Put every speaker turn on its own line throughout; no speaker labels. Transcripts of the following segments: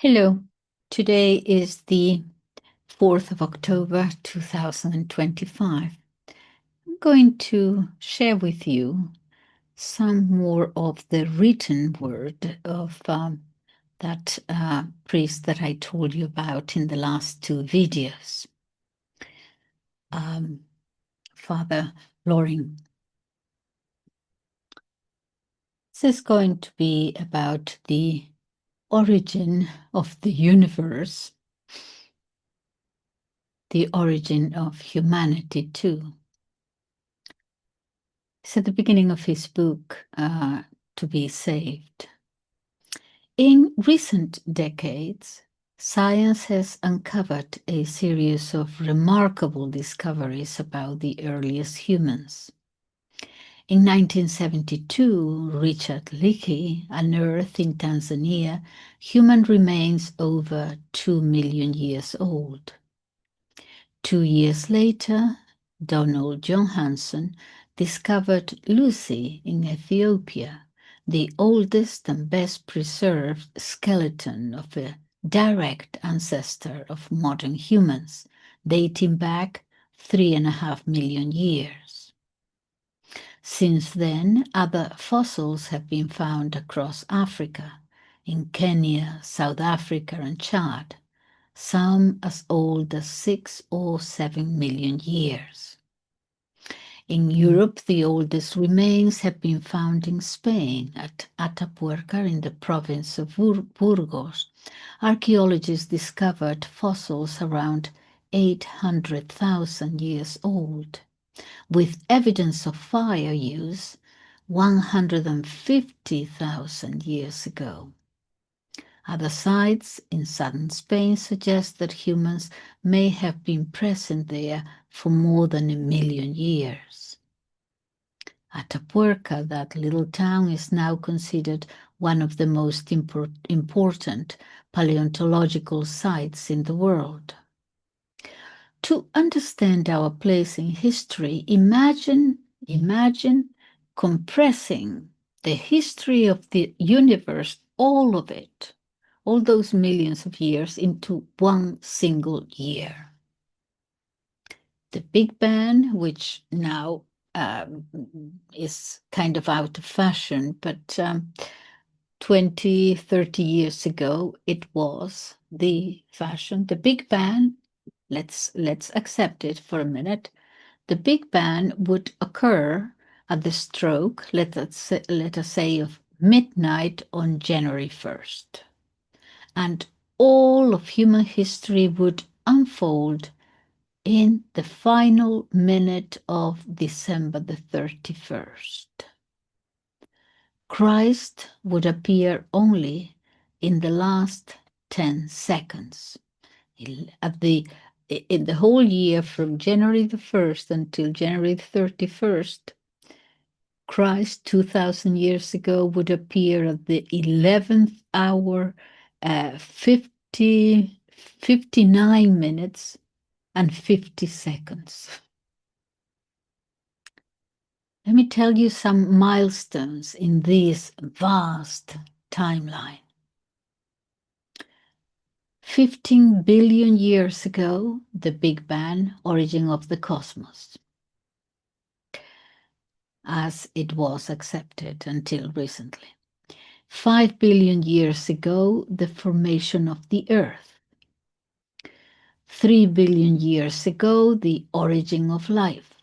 Hello, today is the 4th of October 2025. I'm going to share with you some more of the written word of that priest that I told you about in the last two videos, Father Loring. This is going to be about the origin of the universe, the origin of humanity too. It's at the beginning of his book, To Be Saved. In recent decades, science has uncovered a series of remarkable discoveries about the earliest humans. In 1972, Richard Leakey unearthed in Tanzania human remains over 2 million years old. 2 years later, Donald Johanson discovered Lucy in Ethiopia, the oldest and best preserved skeleton of a direct ancestor of modern humans, dating back 3.5 million years. Since then, other fossils have been found across Africa, in Kenya, South Africa, and Chad, some as old as 6 or 7 million years. In Europe, the oldest remains have been found in Spain, at Atapuerca in the province of Burgos. Archaeologists discovered fossils around 800,000 years old, with evidence of fire use 150,000 years ago. Other sites in southern Spain suggest that humans may have been present there for more than 1 million years. Atapuerca, that little town, is now considered one of the most important paleontological sites in the world. To understand our place in history, imagine compressing the history of the universe, all of it, all those millions of years, into one single year. The Big Bang, which now is kind of out of fashion, but 20, 30 years ago, it was the fashion. The Big Bang, let's accept it for a minute. The Big Bang would occur at the stroke, let us say, of midnight on January 1st. And all of human history would unfold in the final minute of December the 31st. Christ would appear only in the last 10 seconds. In the whole year from January the 1st until January the 31st, Christ 2,000 years ago would appear at the 11th hour, 59 minutes and 50 seconds. Let me tell you some milestones in this vast timeline. 15 billion years ago, the Big Bang, origin of the cosmos, as it was accepted until recently. 5 billion years ago, the formation of the Earth. 3 billion years ago, the origin of life.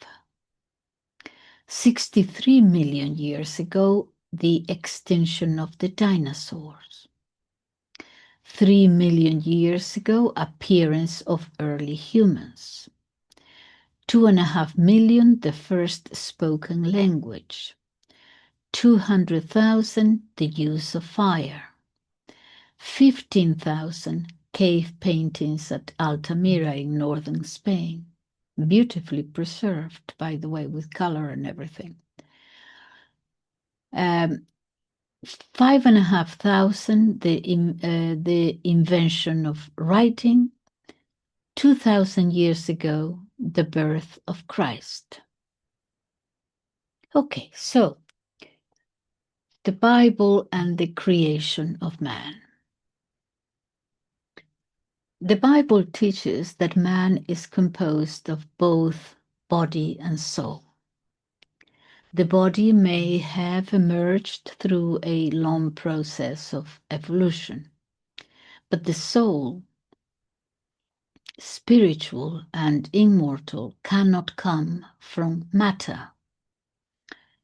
63 million years ago, the extinction of the dinosaurs. 3 million years ago, appearance of early humans. 2.5 million, the first spoken language. 200,000, the use of fire. 15,000 cave paintings at Altamira in northern Spain, beautifully preserved, by the way, with color and everything. 5,500, the invention of writing. 2,000 years ago, the birth of Christ. Okay, so the Bible and the creation of man. The Bible teaches that man is composed of both body and soul. The body may have emerged through a long process of evolution, but the soul, spiritual and immortal, cannot come from matter.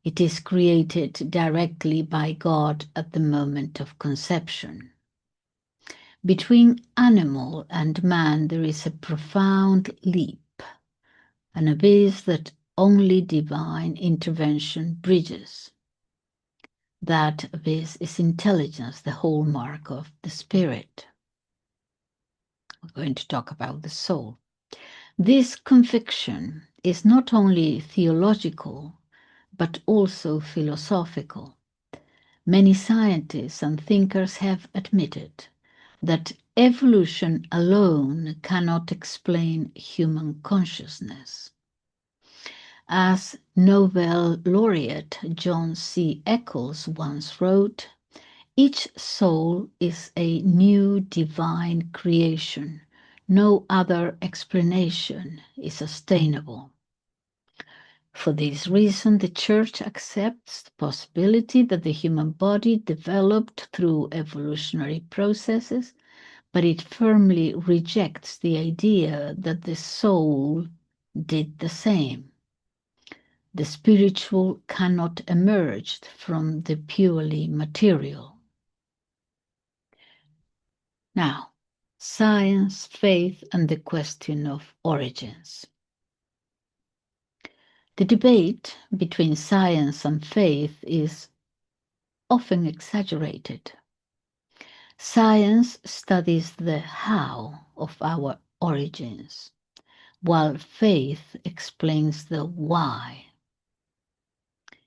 It is created directly by God at the moment of conception. Between animal and man there is a profound leap, an abyss that only divine intervention bridges. That abyss is intelligence, the hallmark of the spirit. We're going to talk about the soul. This conviction is not only theological, but also philosophical. Many scientists and thinkers have admitted that evolution alone cannot explain human consciousness. As Nobel laureate John C. Eccles once wrote, each soul is a new divine creation. No other explanation is sustainable. For this reason, the Church accepts the possibility that the human body developed through evolutionary processes, but it firmly rejects the idea that the soul did the same. The spiritual cannot emerge from the purely material. Now, science, faith, and the question of origins. The debate between science and faith is often exaggerated. Science studies the how of our origins, while faith explains the why.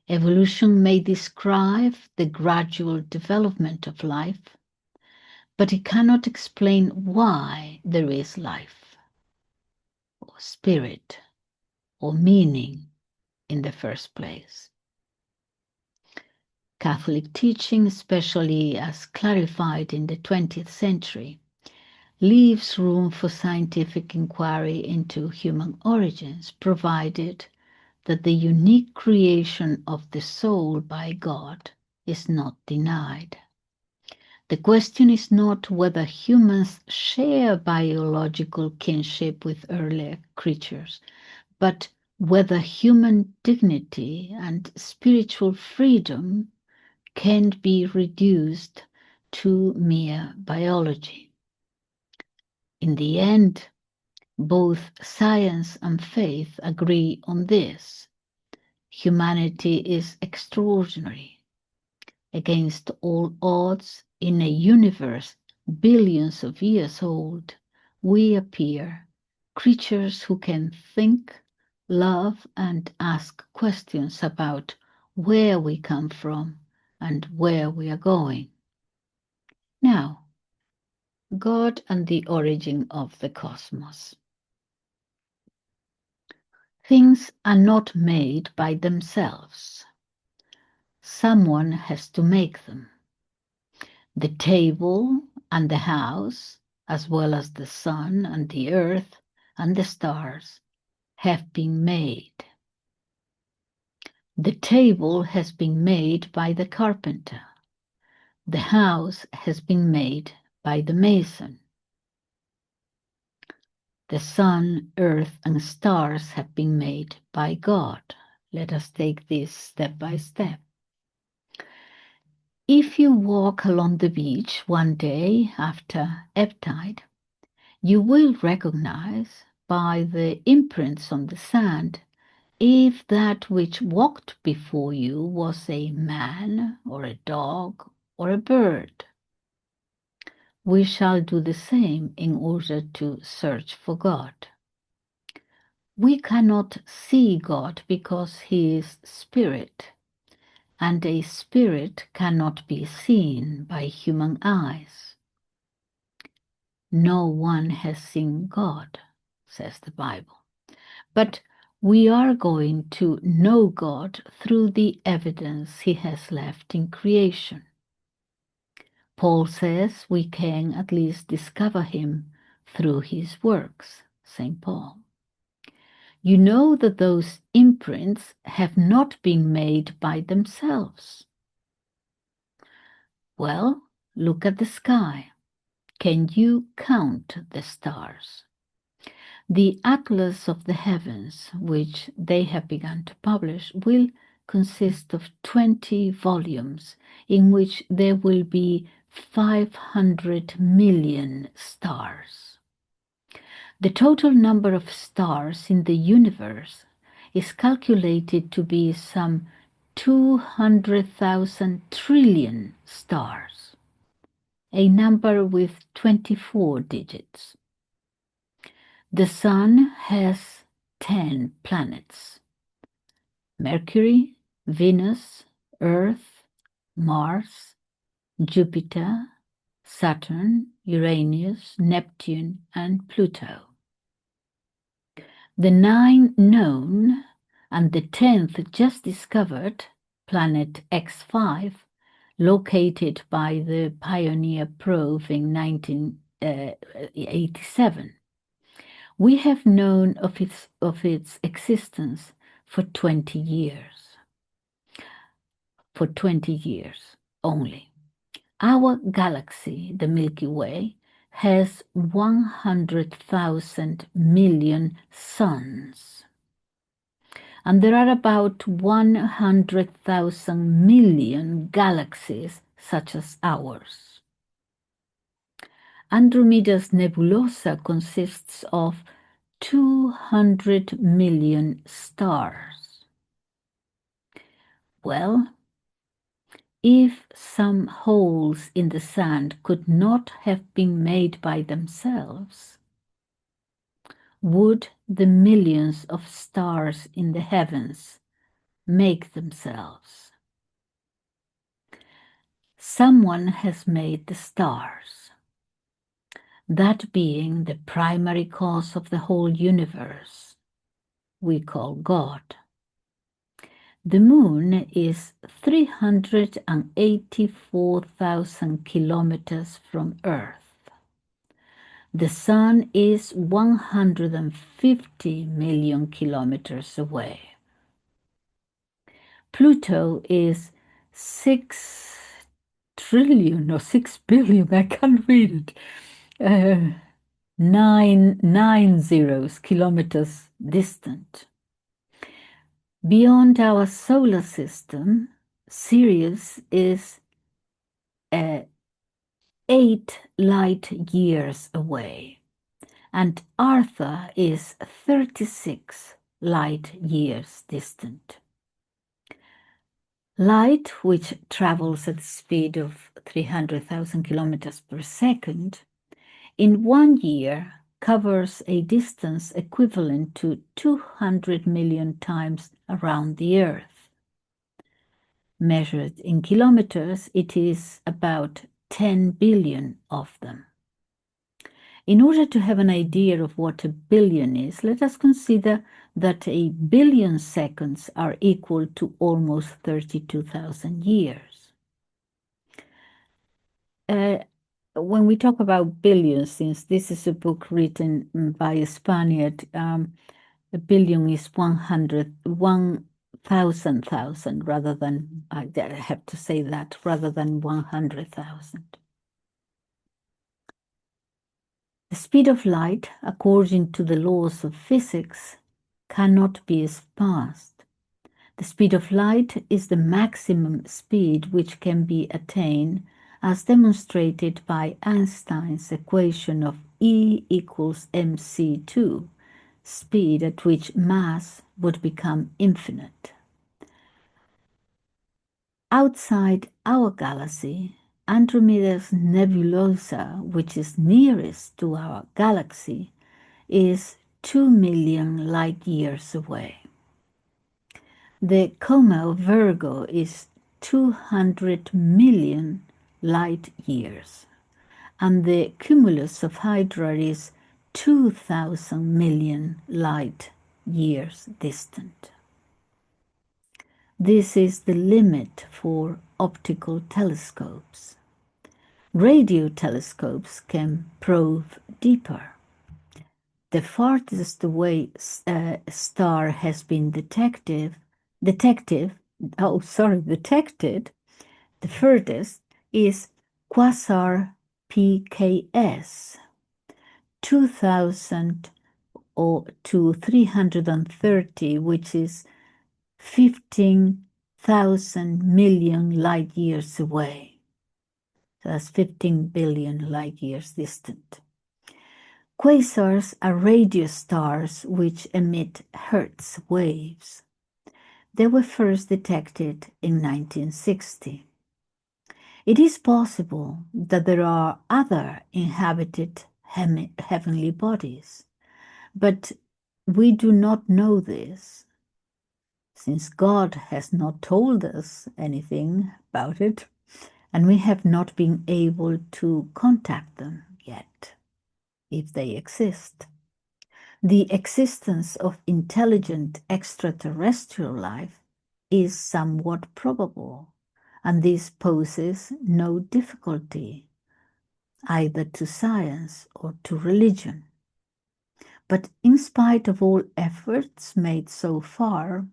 Evolution may describe the gradual development of life, but it cannot explain why there is life, or spirit, or meaning in the first place. Catholic teaching, especially as clarified in the 20th century, leaves room for scientific inquiry into human origins, provided that the unique creation of the soul by God is not denied. The question is not whether humans share biological kinship with earlier creatures, but whether human dignity and spiritual freedom can be reduced to mere biology. In the end, both science and faith agree on this. Humanity is extraordinary. Against all odds, in a universe billions of years old, we appear creatures who can think, love, and ask questions about where we come from and where we are going. Now, God and the origin of the cosmos. Things are not made by themselves. Someone has to make them. The table and the house, as well as the sun and the earth and the stars, have been made. The table has been made by the carpenter. The house has been made by the mason. The sun, earth, and stars have been made by God. Let us take this step by step. If you walk along the beach one day after ebb tide, you will recognize by the imprints on the sand if that which walked before you was a man or a dog or a bird. We shall do the same in order to search for God. We cannot see God because He is spirit, and a spirit cannot be seen by human eyes. No one has seen God, says the Bible. But we are going to know God through the evidence He has left in creation. Paul says we can at least discover Him through his works, St. Paul. You know that those imprints have not been made by themselves. Well, look at the sky. Can you count the stars? The Atlas of the Heavens, which they have begun to publish, will consist of 20 volumes in which there will be 500 million stars. The total number of stars in the universe is calculated to be some 200,000 trillion stars, a number with 24 digits. The Sun has 10 planets: Mercury, Venus, Earth, Mars, Jupiter, Saturn, Uranus, Neptune, and Pluto. The 9 known and the 10th just discovered, planet X5, located by the Pioneer probe in 1987. We have known of its existence for 20 years. For 20 years only. Our galaxy, the Milky Way, has 100,000 million suns. And there are about 100,000 million galaxies such as ours. Andromeda's nebulosa consists of 200 million stars. Well, if some holes in the sand could not have been made by themselves, would the millions of stars in the heavens make themselves? Someone has made the stars, that being the primary cause of the whole universe, we call God. The moon is 384,000 kilometers from Earth. The sun is 150 million kilometers away. Pluto is 6 trillion or 6 billion, I can't read it, nine zeros kilometers distant. Beyond our solar system, Sirius is 8 light years away, and Arthur is 36 light years distant. Light, which travels at the speed of 300,000 kilometers per second, in 1 year covers a distance equivalent to 200 million times around the Earth. Measured in kilometers, it is about 10 billion of them. In order to have an idea of what a billion is, let us consider that a billion seconds are equal to almost 32,000 years. When we talk about billions, since this is a book written by a Spaniard, a billion is 1,000,000 rather than, I have to say that, rather than 100,000. The speed of light, according to the laws of physics, cannot be surpassed. The speed of light is the maximum speed which can be attained, as demonstrated by Einstein's equation of E equals mc2, speed at which mass would become infinite. Outside our galaxy, Andromeda's nebulosa, which is nearest to our galaxy, is 2 million light years away. The coma of Virgo is 200 million light years, and the cumulus of Hydra is 2,000 million light years distant. This is the limit for optical telescopes. Radio telescopes can probe deeper. The farthest away star has been detected. The furthest is quasar PKS, 2000 to 330, which is 15,000 million light years away. So that's 15 billion light years distant. Quasars are radio stars which emit Hertz waves. They were first detected in 1960. It is possible that there are other inhabited heavenly bodies, but we do not know this, since God has not told us anything about it, and we have not been able to contact them yet, if they exist. The existence of intelligent extraterrestrial life is somewhat probable, and this poses no difficulty either to science or to religion. But in spite of all efforts made so far,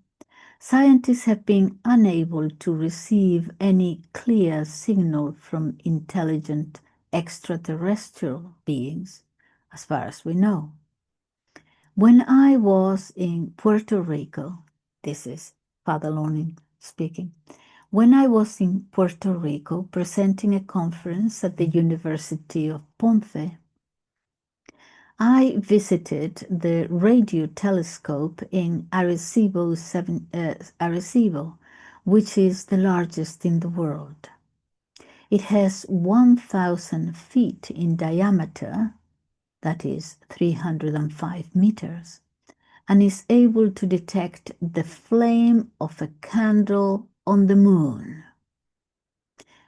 scientists have been unable to receive any clear signal from intelligent extraterrestrial beings, as far as we know. When I was in Puerto Rico, this is Father Loring speaking, when I was in Puerto Rico presenting a conference at the University of Ponce, I visited the radio telescope in Arecibo, which is the largest in the world. It has 1,000 feet in diameter, that is 305 meters, and is able to detect the flame of a candle on the moon.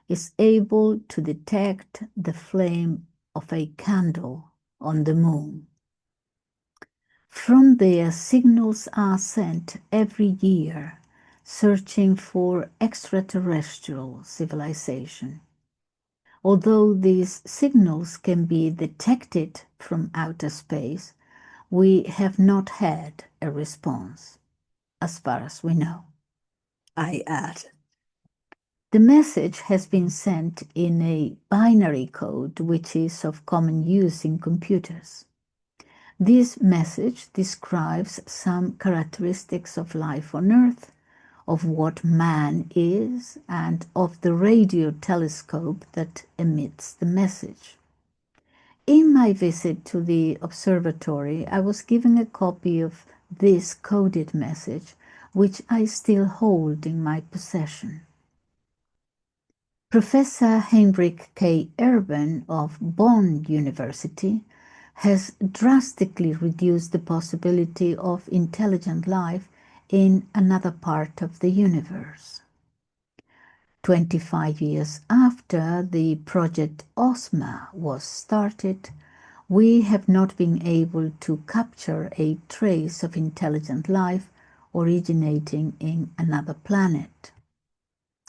Is able to detect the flame of a candle on the moon. From there, signals are sent every year, searching for extraterrestrial civilization. Although these signals can be detected from outer space, we have not had a response, as far as we know. I add, the message has been sent in a binary code, which is of common use in computers. This message describes some characteristics of life on Earth, of what man is, and of the radio telescope that emits the message. In my visit to the observatory, I was given a copy of this coded message, which I still hold in my possession. Professor Heinrich K. Erben of Bonn University has drastically reduced the possibility of intelligent life in another part of the universe. 25 years after the Project OSMA was started, we have not been able to capture a trace of intelligent life originating in another planet,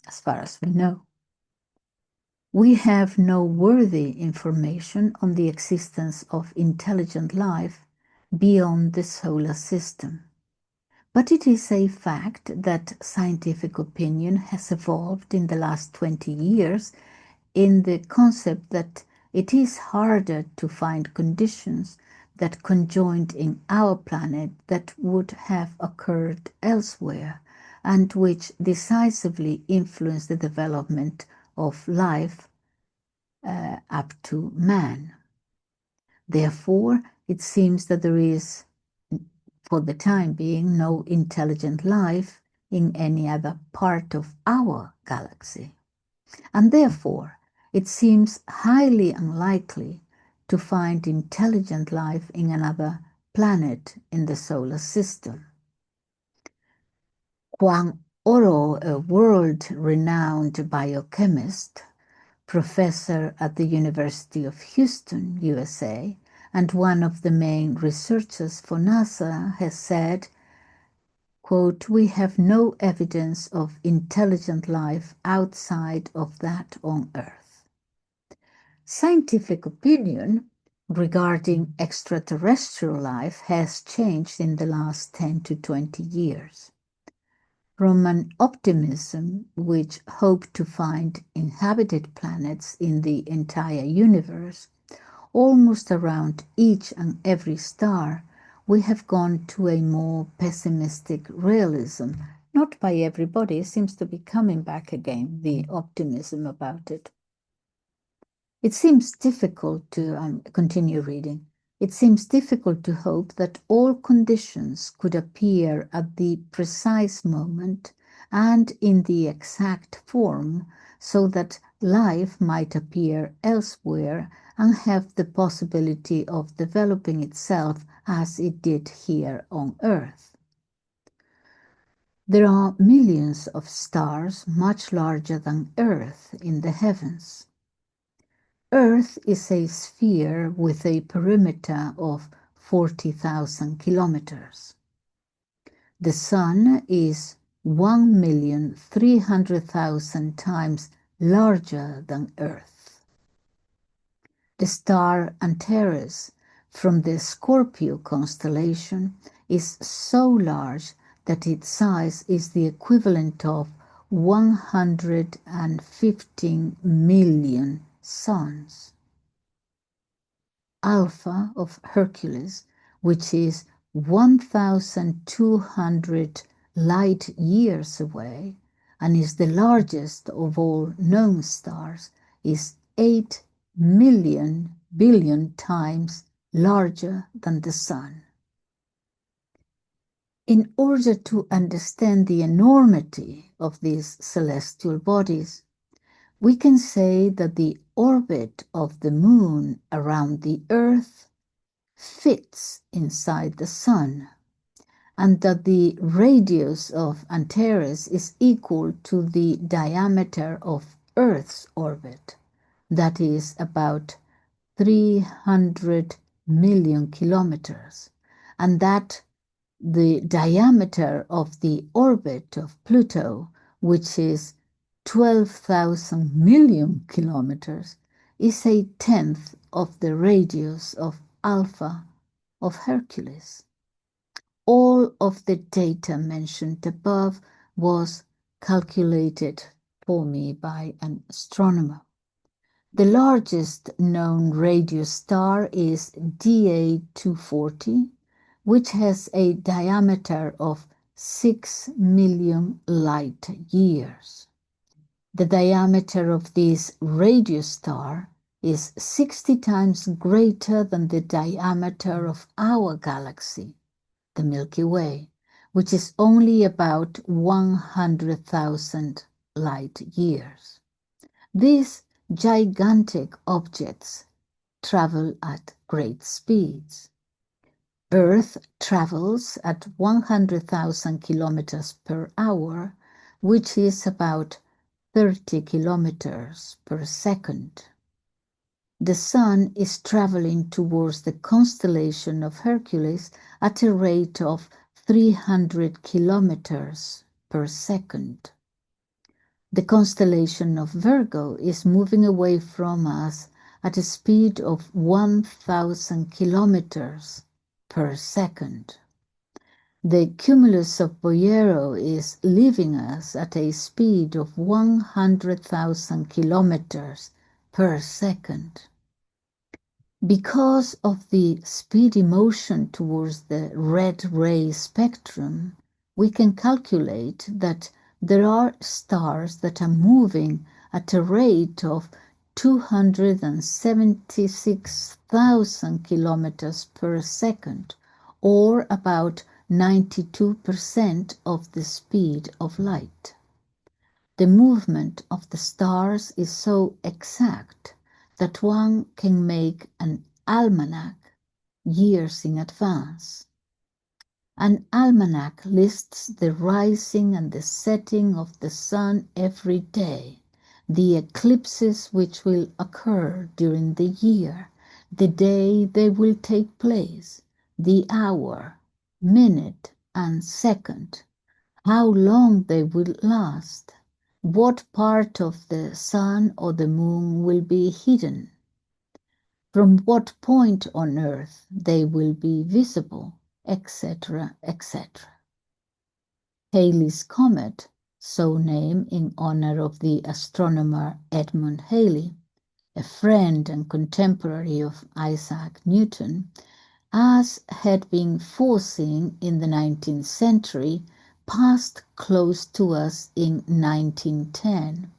as far as we know. We have no worthy information on the existence of intelligent life beyond the solar system. But it is a fact that scientific opinion has evolved in the last 20 years in the concept that it is harder to find conditions that conjoined in our planet that would have occurred elsewhere and which decisively influence the development of life up to man. Therefore, it seems that there is, for the time being, no intelligent life in any other part of our galaxy. And therefore, it seems highly unlikely to find intelligent life in another planet in the solar system. Juan Oro, a world-renowned biochemist, professor at the University of Houston, USA, and one of the main researchers for NASA, has said, quote, "We have no evidence of intelligent life outside of that on Earth." Scientific opinion regarding extraterrestrial life has changed in the last 10 to 20 years. From an optimism which hoped to find inhabited planets in the entire universe, almost around each and every star, we have gone to a more pessimistic realism. Not by everybody, it seems to be coming back again, the optimism about it. It seems difficult to continue reading. It seems difficult to hope that all conditions could appear at the precise moment and in the exact form so that life might appear elsewhere and have the possibility of developing itself as it did here on Earth. There are millions of stars much larger than Earth in the heavens. Earth is a sphere with a perimeter of 40,000 kilometers. The Sun is 1,300,000 times larger than Earth. The star Antares from the Scorpio constellation is so large that its size is the equivalent of 115 million suns. Alpha of Hercules, which is 1,200 light years away and is the largest of all known stars, is 8 billion times larger than the Sun. In order to understand the enormity of these celestial bodies, we can say that the orbit of the Moon around the Earth fits inside the Sun, and that the radius of Antares is equal to the diameter of Earth's orbit, that is about 300 million kilometers, and that the diameter of the orbit of Pluto, which is 12,000 million kilometers, is a tenth of the radius of Alpha of Hercules. All of the data mentioned above was calculated for me by an astronomer. The largest known radio star is DA 240, which has a diameter of 6 million light years. The diameter of this radio star is 60 times greater than the diameter of our galaxy, the Milky Way, which is only about 100,000 light years. These gigantic objects travel at great speeds. Earth travels at 100,000 kilometers per hour, which is about 30 kilometers per second. The Sun is traveling towards the constellation of Hercules at a rate of 300 kilometers per second. The constellation of Virgo is moving away from us at a speed of 1,000 kilometers per second. The cumulus of Boyero is leaving us at a speed of 100,000 kilometers per second. Because of the speedy motion towards the red ray spectrum, we can calculate that there are stars that are moving at a rate of 276,000 kilometers per second, or about 92% of the speed of light. The movement of the stars is so exact that one can make an almanac years in advance. An almanac lists the rising and the setting of the sun every day, the eclipses which will occur during the year, the day they will take place, the hour, minute, and second, how long they will last, what part of the sun or the moon will be hidden. from what point on Earth they will be visible, etc., etc. Halley's Comet, so named in honor of the astronomer Edmund Halley, a friend and contemporary of Isaac Newton, as had been foreseen in the 19th century, passed close to us in 1910.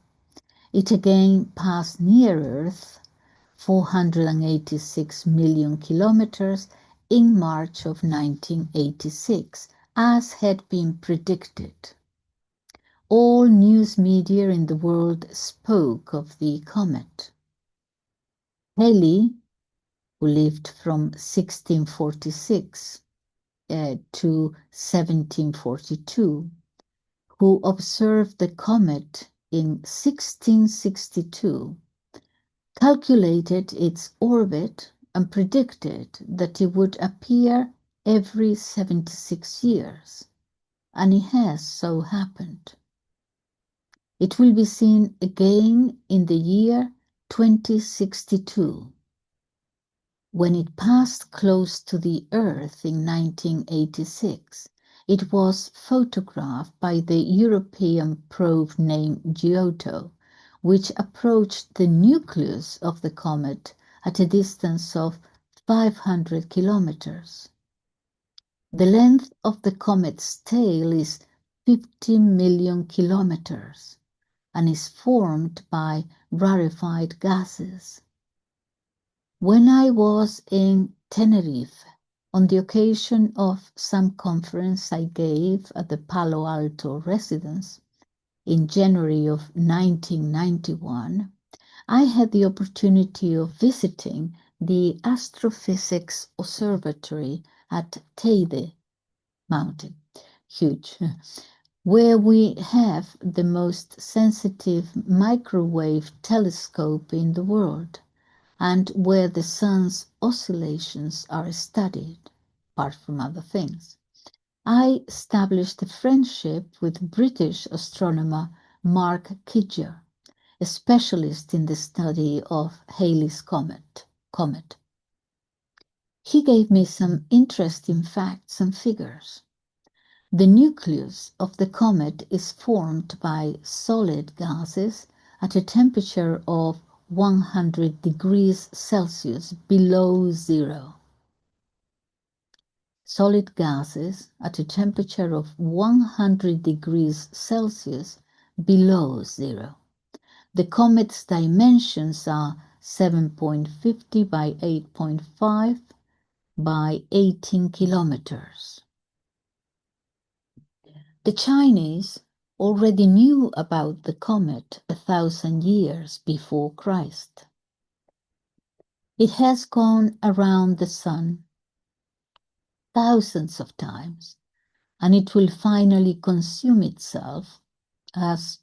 It again passed near Earth, 486 million kilometers, in March of 1986, as had been predicted. All news media in the world spoke of the comet. Halley, who lived from 1646 to 1742, who observed the comet in 1662, calculated its orbit and predicted that it would appear every 76 years, and it has so happened. It will be seen again in the year 2062. When it passed close to the Earth in 1986, it was photographed by the European probe named Giotto, which approached the nucleus of the comet at a distance of 500 kilometers. The length of the comet's tail is 50 million kilometers and is formed by rarefied gases. When I was in Tenerife, on the occasion of some conference I gave at the Palo Alto residence in January of 1991, I had the opportunity of visiting the Astrophysics Observatory at Teide Mountain, huge, where we have the most sensitive microwave telescope in the world, and where the sun's oscillations are studied, apart from other things. I established a friendship with British astronomer Mark Kidger, a specialist in the study of Halley's Comet. He gave me some interesting facts and figures. The nucleus of the comet is formed by solid gases at a temperature of 100 degrees Celsius below zero. Solid gases at a temperature of 100 degrees Celsius below zero. The comet's dimensions are 7.50 by 8.5 by 18 kilometers. The Chinese already knew about the comet 1,000 years before Christ. It has gone around the sun thousands of times, and it will finally consume itself as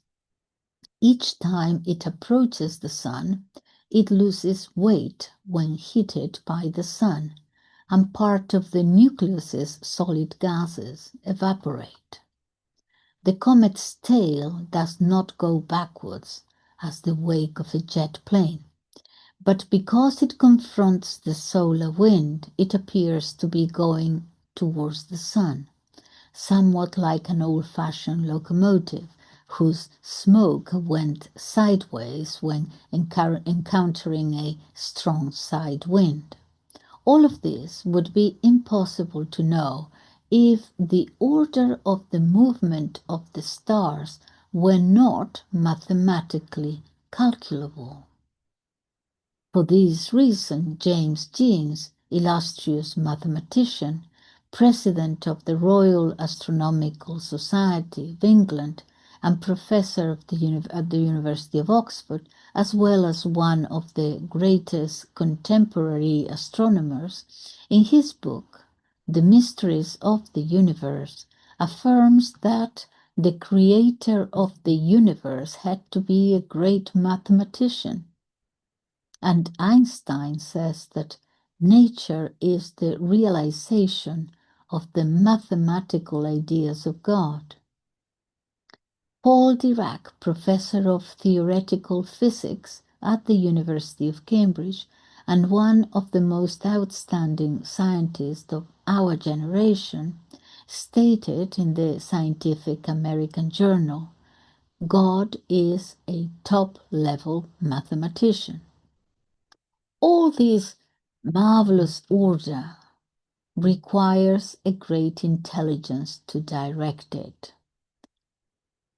each time it approaches the sun, it loses weight when heated by the sun, and part of the nucleus's solid gases evaporate. The comet's tail does not go backwards as the wake of a jet plane, but because it confronts the solar wind, it appears to be going towards the sun, somewhat like an old-fashioned locomotive whose smoke went sideways when encountering a strong side wind. All of this would be impossible to know if the order of the movement of the stars were not mathematically calculable. For this reason, James Jeans, illustrious mathematician, president of the Royal Astronomical Society of England and professor at the University of Oxford, as well as one of the greatest contemporary astronomers, in his book, The Mysteries of the Universe, affirms that the creator of the universe had to be a great mathematician. And Einstein says that nature is the realization of the mathematical ideas of God. Paul Dirac, professor of theoretical physics at the University of Cambridge and one of the most outstanding scientists of our generation, stated in the Scientific American Journal, God is a top-level mathematician. All this marvelous order requires a great intelligence to direct it.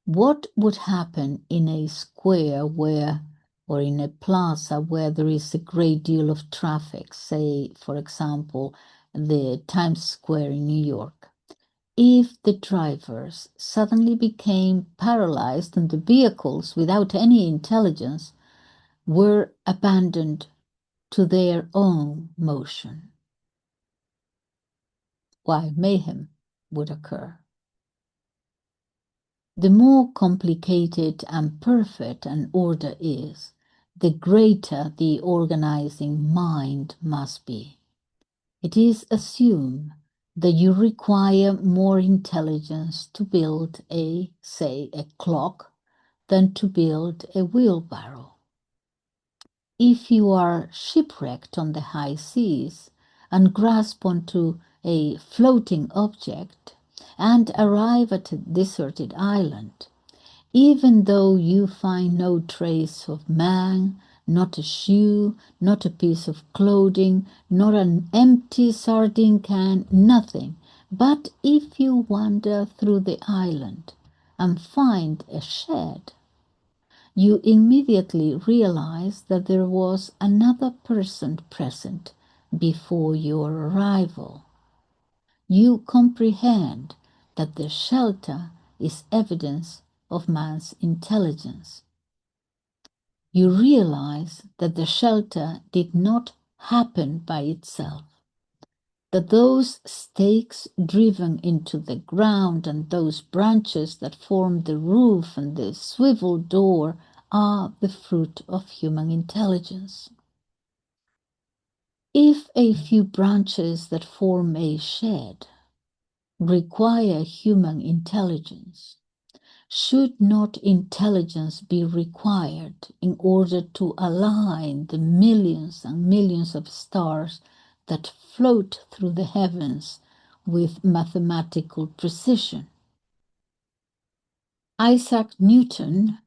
What would happen in a square where, or in a plaza where there is a great deal of traffic, say, for example, the Times Square in New York, if the drivers suddenly became paralyzed and the vehicles, without any intelligence, were abandoned to their own motion? Why, mayhem would occur. The more complicated and perfect an order is, the greater the organizing mind must be. It is assumed that you require more intelligence to build say, a clock than to build a wheelbarrow. If you are shipwrecked on the high seas and grasp onto a floating object and arrive at a deserted island, even though you find no trace of man, not a shoe, not a piece of clothing, not an empty sardine can, nothing. But if you wander through the island and find a shed, you immediately realize that there was another person present before your arrival. You comprehend that the shelter is evidence of man's intelligence. You realize that the shelter did not happen by itself, that those stakes driven into the ground and those branches that form the roof and the swivel door are the fruit of human intelligence. If a few branches that form a shed require human intelligence, should not intelligence be required in order to align the millions and millions of stars that float through the heavens with mathematical precision? Isaac Newton,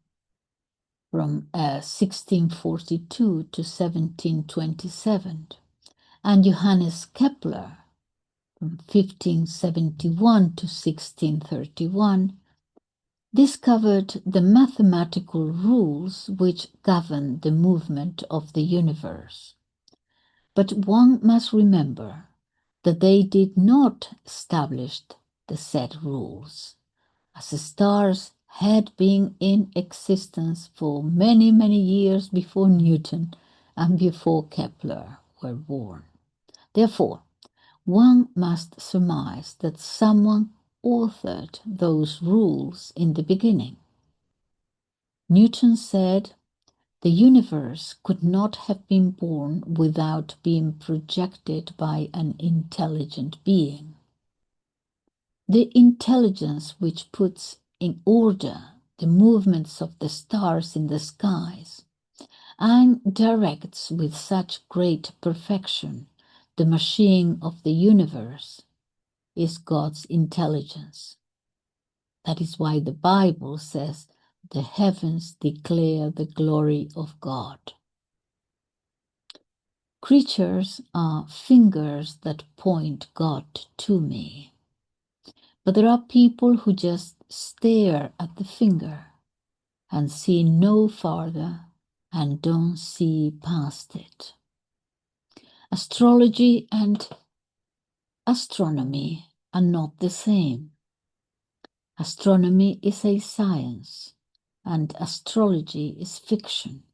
from 1642 to 1727, and Johannes Kepler, from 1571 to 1631, discovered the mathematical rules which govern the movement of the universe. But one must remember that they did not establish the said rules, as the stars had been in existence for many, many years before Newton and before Kepler were born. Therefore, one must surmise that someone authored those rules in the beginning. Newton said the universe could not have been born without being projected by an intelligent being. The intelligence which puts in order the movements of the stars in the skies and directs with such great perfection the machine of the universe is God's intelligence. That is why the Bible says the heavens declare the glory of God. Creatures are fingers that point God to me. But there are people who just stare at the finger and see no farther and don't see past it. Astrology and astronomy are not the same. Astronomy is a science and astrology is fiction.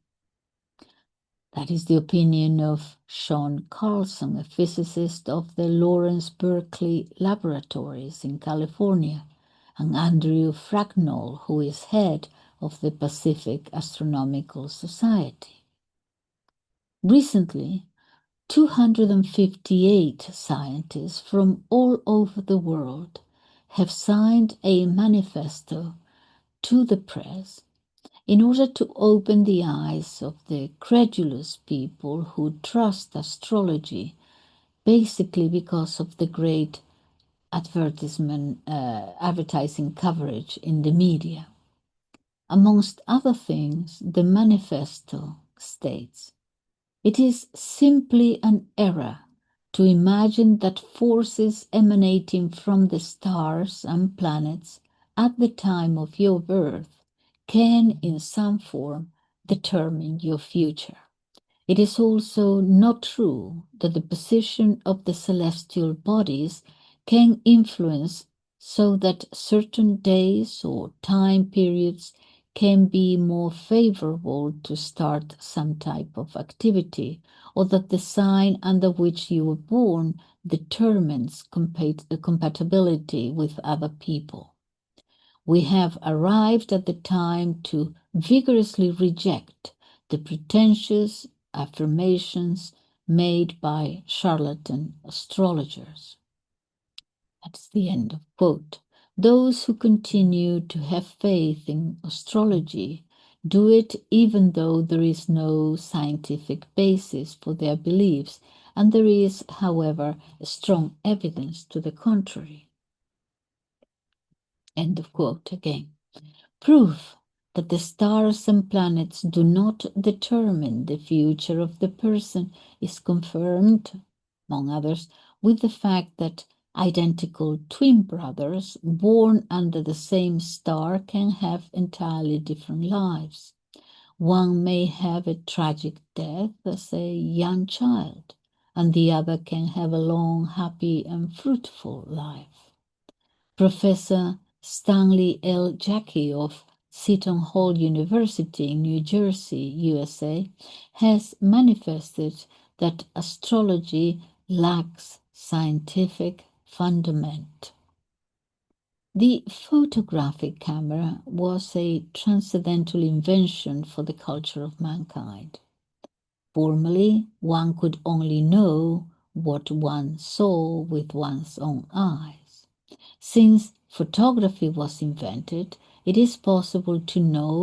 That is the opinion of Sean Carlson, a physicist of the Lawrence Berkeley Laboratories in California, and Andrew Fracknell, who is head of the Pacific Astronomical Society. Recently, 258 scientists from all over the world have signed a manifesto to the press in order to open the eyes of the credulous people who trust astrology, basically because of the great advertising coverage in the media. Amongst other things, the manifesto states, "It is simply an error to imagine that forces emanating from the stars and planets at the time of your birth can, in some form, determine your future. It is also not true that the position of the celestial bodies can influence so that certain days or time periods can be more favorable to start some type of activity, or that the sign under which you were born determines compatibility with other people. We have arrived at the time to vigorously reject the pretentious affirmations made by charlatan astrologers." That's the end of quote. Those who continue to have faith in astrology do it even though there is no scientific basis for their beliefs, and there is, however, strong evidence to the contrary. End of quote again. Proof that the stars and planets do not determine the future of the person is confirmed, among others, with the fact that identical twin brothers born under the same star can have entirely different lives. One may have a tragic death as a young child, and the other can have a long, happy, and fruitful life. Professor Stanley L. Jackie of Seton Hall University in New Jersey, USA, has manifested that astrology lacks scientific fundament. The photographic camera was a transcendental invention for the culture of mankind. Formerly, one could only know what one saw with one's own eyes. Since photography was invented, it is possible to know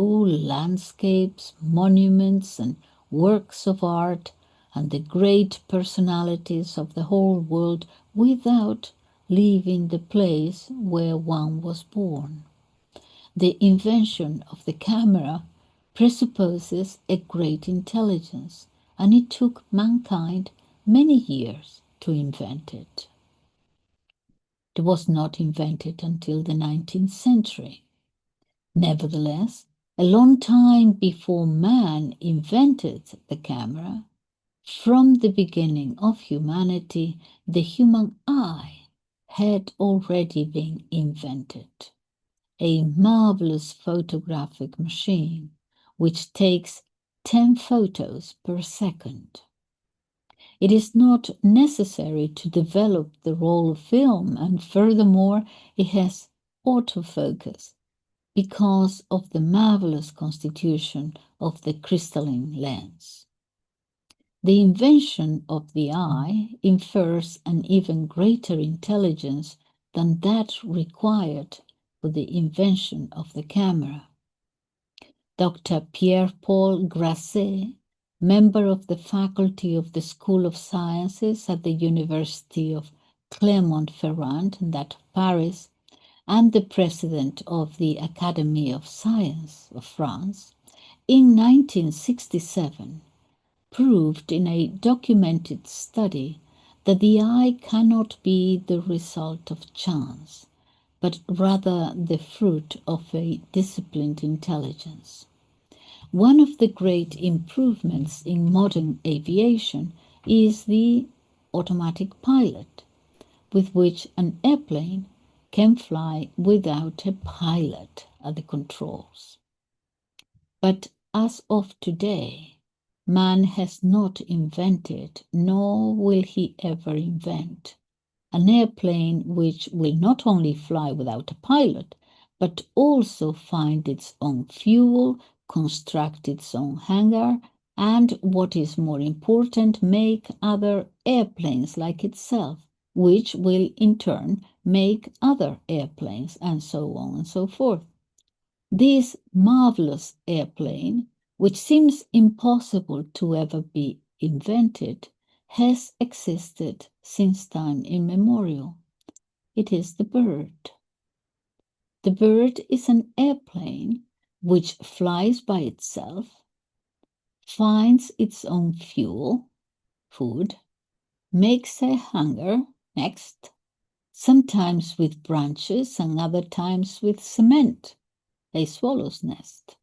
landscapes, monuments, and works of art, and the great personalities of the whole world without leaving the place where one was born. The invention of the camera presupposes a great intelligence, and it took mankind many years to invent it. It was not invented until the 19th century. Nevertheless, a long time before man invented the camera, from the beginning of humanity, the human eye had already been invented. A marvelous photographic machine which takes 10 photos per second. It is not necessary to develop the roll of film, and furthermore, it has autofocus because of the marvelous constitution of the crystalline lens. The invention of the eye infers an even greater intelligence than that required for the invention of the camera. Dr. Pierre-Paul Grasset, member of the faculty of the School of Sciences at the University of Clermont-Ferrand, that of Paris, and the president of the Academy of Science of France, in 1967 proved in a documented study that the eye cannot be the result of chance, but rather the fruit of a disciplined intelligence. One of the great improvements in modern aviation is the automatic pilot, with which an airplane can fly without a pilot at the controls. But as of today, man has not invented, nor will he ever invent, an airplane which will not only fly without a pilot, but also find its own fuel, construct its own hangar, and, what is more important, make other airplanes like itself, which will in turn make other airplanes, and so on and so forth. This marvelous airplane, which seems impossible to ever be invented, has existed since time immemorial. It is the bird. The bird is an airplane which flies by itself, finds its own fuel, food, makes a hangar, next, sometimes with branches and other times with cement, a swallow's nest.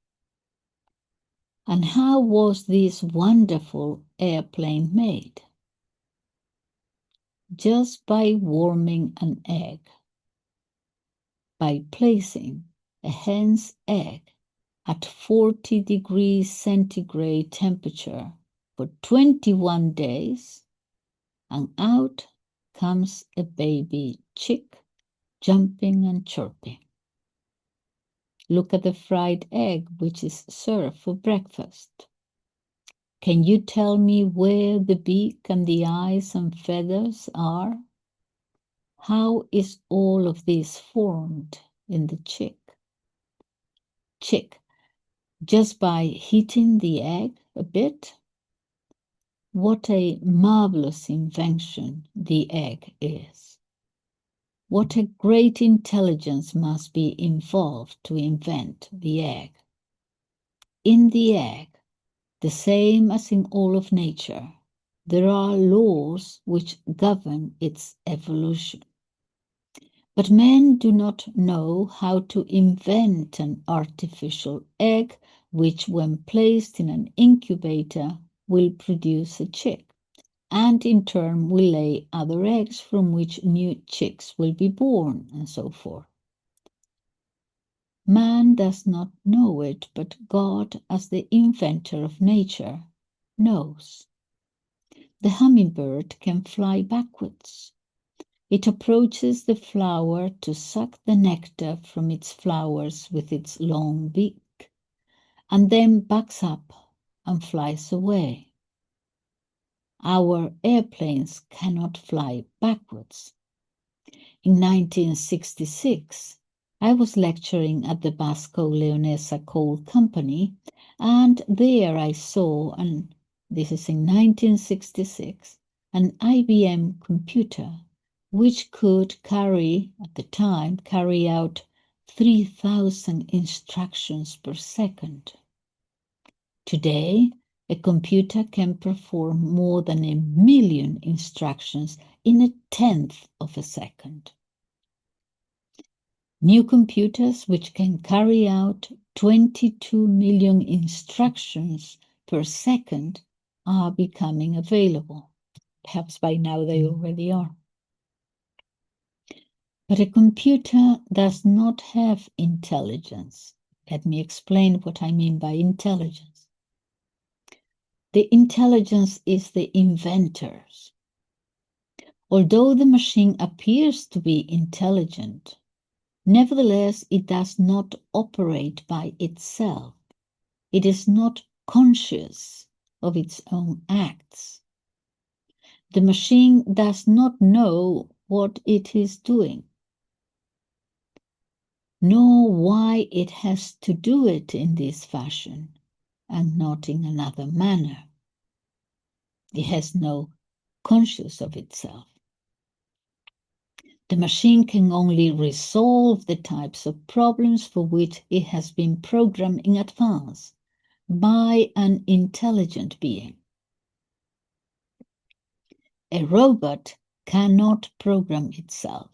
And how was this wonderful airplane made? Just by warming an egg, by placing a hen's egg at 40 degrees centigrade temperature for 21 days, and out comes a baby chick, jumping and chirping. Look at the fried egg which is served for breakfast. Can you tell me where the beak and the eyes and feathers are? How is all of this formed in the chick? Chick, just by heating the egg a bit? What a marvelous invention the egg is. What a great intelligence must be involved to invent the egg. In the egg, the same as in all of nature, there are laws which govern its evolution. But men do not know how to invent an artificial egg which, when placed in an incubator, will produce a chick, and in turn will lay other eggs from which new chicks will be born, and so forth. Man does not know it, but God, as the inventor of nature, knows. The hummingbird can fly backwards. It approaches the flower to suck the nectar from its flowers with its long beak, and then backs up and flies away. Our airplanes cannot fly backwards. In 1966, I was lecturing at the Basco Leonesa Coal Company, and there I saw, and this is in 1966, an IBM computer which could at the time, carry out 3,000 instructions per second. Today, a computer can perform more than 1 million instructions in 1/10 of a second. New computers which can carry out 22 million instructions per second are becoming available. Perhaps by now they already are. But a computer does not have intelligence. Let me explain what I mean by intelligence. The intelligence is the inventor's. Although the machine appears to be intelligent, nevertheless it does not operate by itself. It is not conscious of its own acts. The machine does not know what it is doing, nor why it has to do it in this fashion and not in another manner. It has no conscience of itself. The machine can only resolve the types of problems for which it has been programmed in advance by an intelligent being. A robot cannot program itself.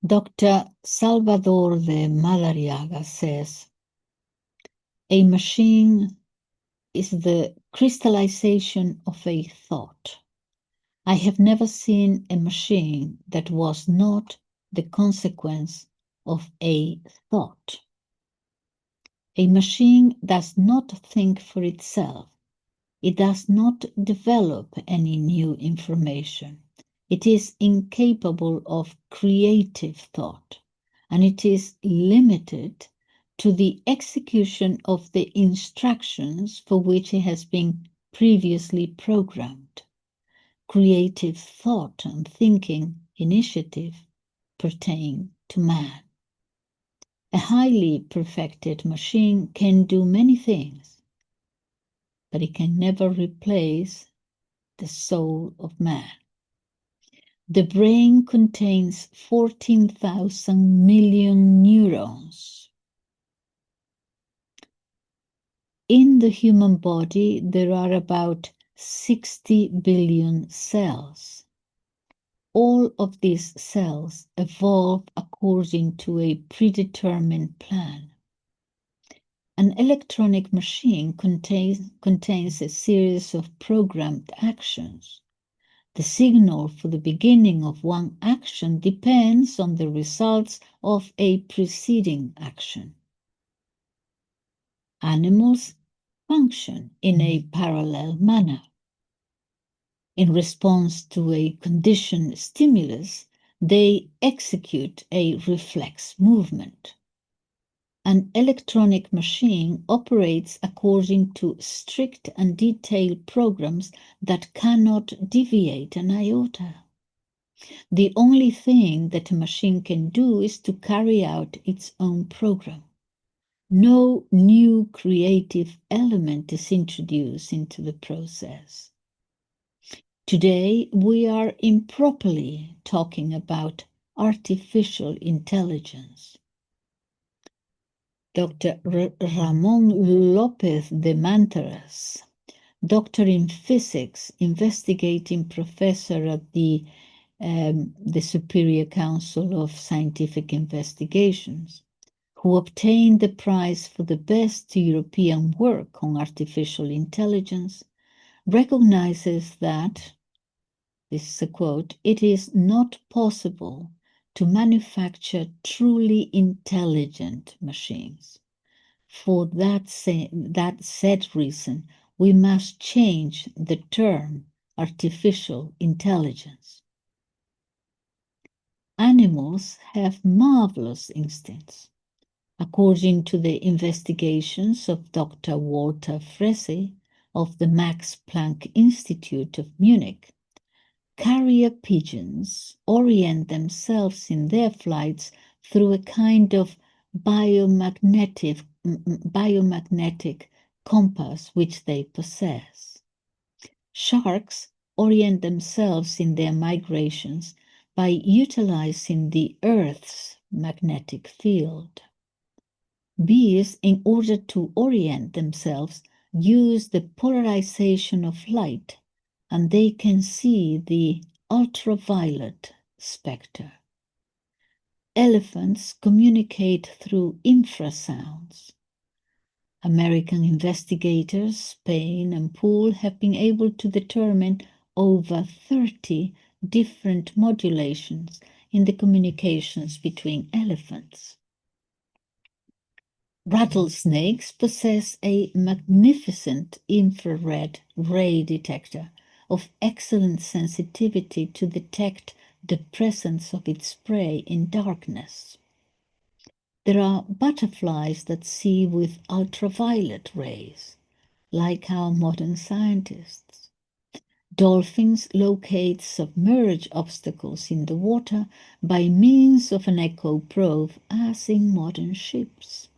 Dr. Salvador de Madariaga says, a machine is the crystallization of a thought. I have never seen a machine that was not the consequence of a thought. A machine does not think for itself. It does not develop any new information. It is incapable of creative thought, and it is limited to the execution of the instructions for which it has been previously programmed. Creative thought and thinking initiative pertain to man. A highly perfected machine can do many things, but it can never replace the soul of man. The brain contains 14,000 million neurons. In the human body, there are about 60 billion cells. All of these cells evolve according to a predetermined plan. An electronic machine contains a series of programmed actions. The signal for the beginning of one action depends on the results of a preceding action. Animals function in a parallel manner. In response to a conditioned stimulus, they execute a reflex movement. An electronic machine operates according to strict and detailed programs that cannot deviate an iota. The only thing that a machine can do is to carry out its own program. No new creative element is introduced into the process. Today, we are improperly talking about artificial intelligence. Dr. Ramon López de Mantaras, doctor in physics, investigating professor at the Superior Council of Scientific Investigations, who obtained the prize for the best European work on artificial intelligence, recognizes that, this is a quote, "it is not possible to manufacture truly intelligent machines. For that said reason, we must change the term artificial intelligence." Animals have marvelous instincts. According to the investigations of Dr. Walter Frese of the Max Planck Institute of Munich, carrier pigeons orient themselves in their flights through a kind of biomagnetic compass which they possess. Sharks orient themselves in their migrations by utilizing the Earth's magnetic field. Bees, in order to orient themselves, use the polarization of light, and they can see the ultraviolet spectrum. Elephants communicate through infrasounds. American investigators, Spain and Poole, have been able to determine over 30 different modulations in the communications between elephants. Rattlesnakes possess a magnificent infrared ray detector of excellent sensitivity to detect the presence of its prey in darkness. There are butterflies that see with ultraviolet rays, like our modern scientists. Dolphins locate submerged obstacles in the water by means of an echo probe, as in modern ships.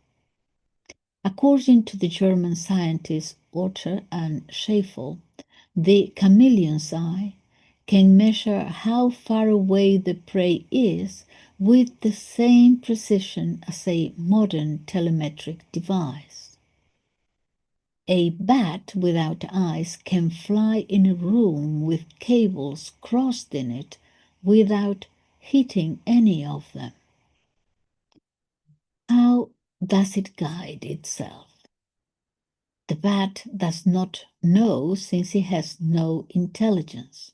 According to the German scientists Otter and Schäffel, the chameleon's eye can measure how far away the prey is with the same precision as a modern telemetric device. A bat without eyes can fly in a room with cables crossed in it without hitting any of them. How does it guide itself? The bat does not know, since it has no intelligence.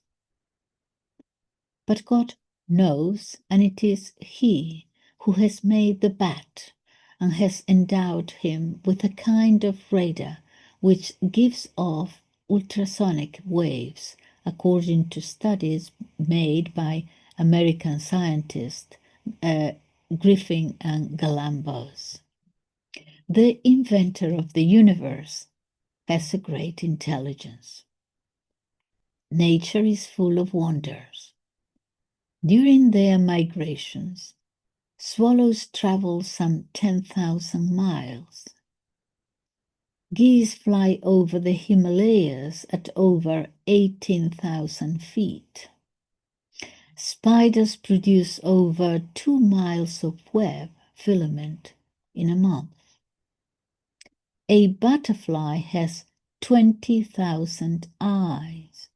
But God knows, and it is He who has made the bat and has endowed him with a kind of radar which gives off ultrasonic waves, according to studies made by American scientists Griffin and Galambos. The inventor of the universe has a great intelligence. Nature is full of wonders. During their migrations, Swallows travel some 10,000 miles. Geese fly over the Himalayas at over 18,000 feet. Spiders produce over 2 miles of web filament in a month. A butterfly has 20,000 eyes.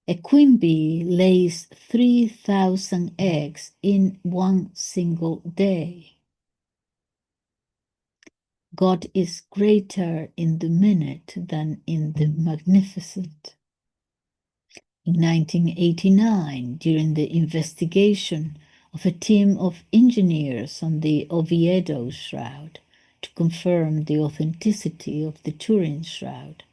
A queen bee lays 3,000 eggs in one single day. God is greater in the minute than in the magnificent. In 1989, during the investigation of a team of engineers on the Oviedo shroud to confirm the authenticity of the Turin shroud,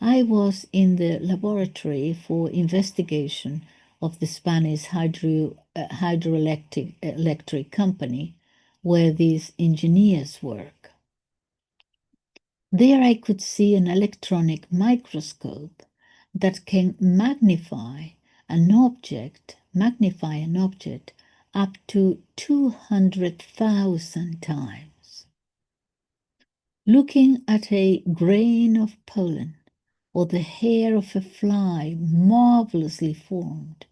I was in the laboratory for investigation of the Spanish hydroelectric company where these engineers work. There I could see an electronic microscope that can magnify an object up to 200,000 times. Looking at a grain of pollen or the hair of a fly marvelously formed,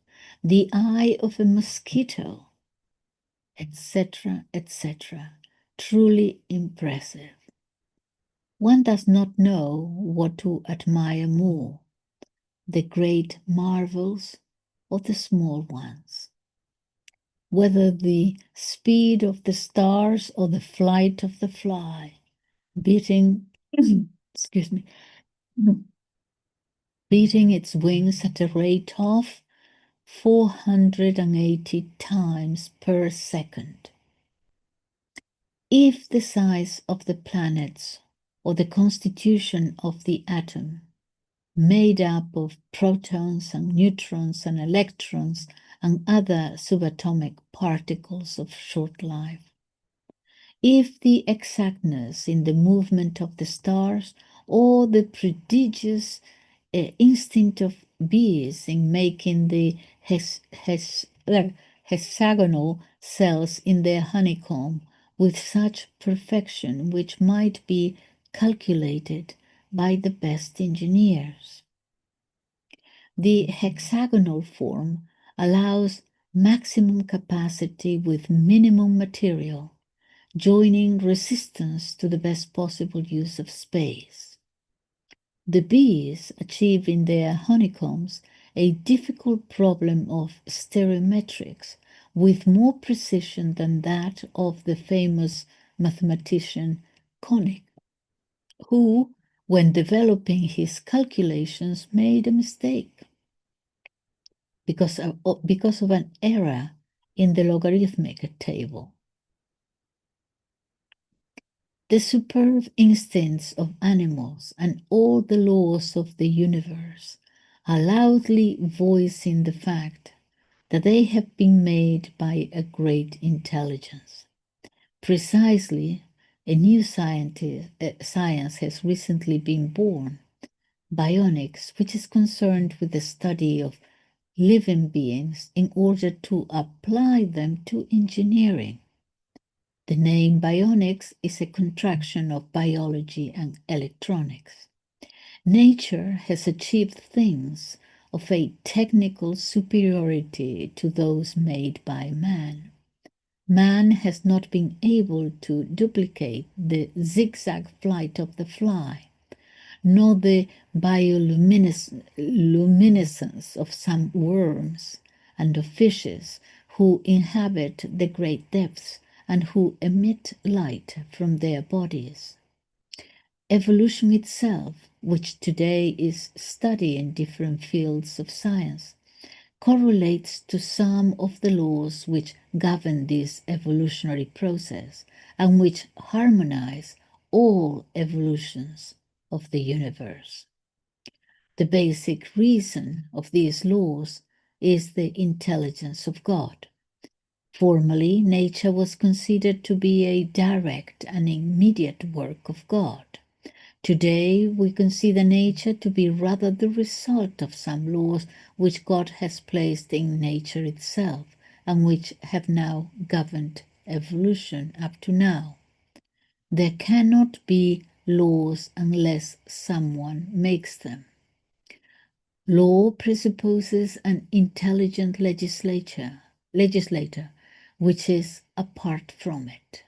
the eye of a mosquito, etc., etc., truly impressive. One does not know what to admire more, the great marvels or the small ones. Whether the speed of the stars or the flight of the fly, beating, beating its wings at a rate of 480 times per second. If the size of the planets or the constitution of the atom, made up of protons and neutrons and electrons and other subatomic particles of short life, if the exactness in the movement of the stars or the prodigious instinct of bees in making the hexagonal cells in their honeycomb with such perfection which might be calculated by the best engineers. The hexagonal form allows maximum capacity with minimum material, joining resistance to the best possible use of space. The bees achieve in their honeycombs a difficult problem of stereometrics with more precision than that of the famous mathematician Koenig, who, when developing his calculations, made a mistake because of an error in the logarithmic table. The superb instincts of animals and all the laws of the universe are loudly voicing the fact that they have been made by a great intelligence. Precisely, a new science has recently been born, bionics, which is concerned with the study of living beings in order to apply them to engineering. The name bionics is a contraction of biology and electronics. Nature has achieved things of a technical superiority to those made by man. Man has not been able to duplicate the zigzag flight of the fly, nor the bioluminescence of some worms and of fishes who inhabit the great depths and who emit light from their bodies. Evolution itself, which today is studied in different fields of science, correlates to some of the laws which govern this evolutionary process and which harmonize all evolutions of the universe. The basic reason of these laws is the intelligence of God. Formerly, nature was considered to be a direct and immediate work of God. Today, we consider nature to be rather the result of some laws which God has placed in nature itself and which have now governed evolution up to now. There cannot be laws unless someone makes them. Law presupposes an intelligent legislator, which is apart from it.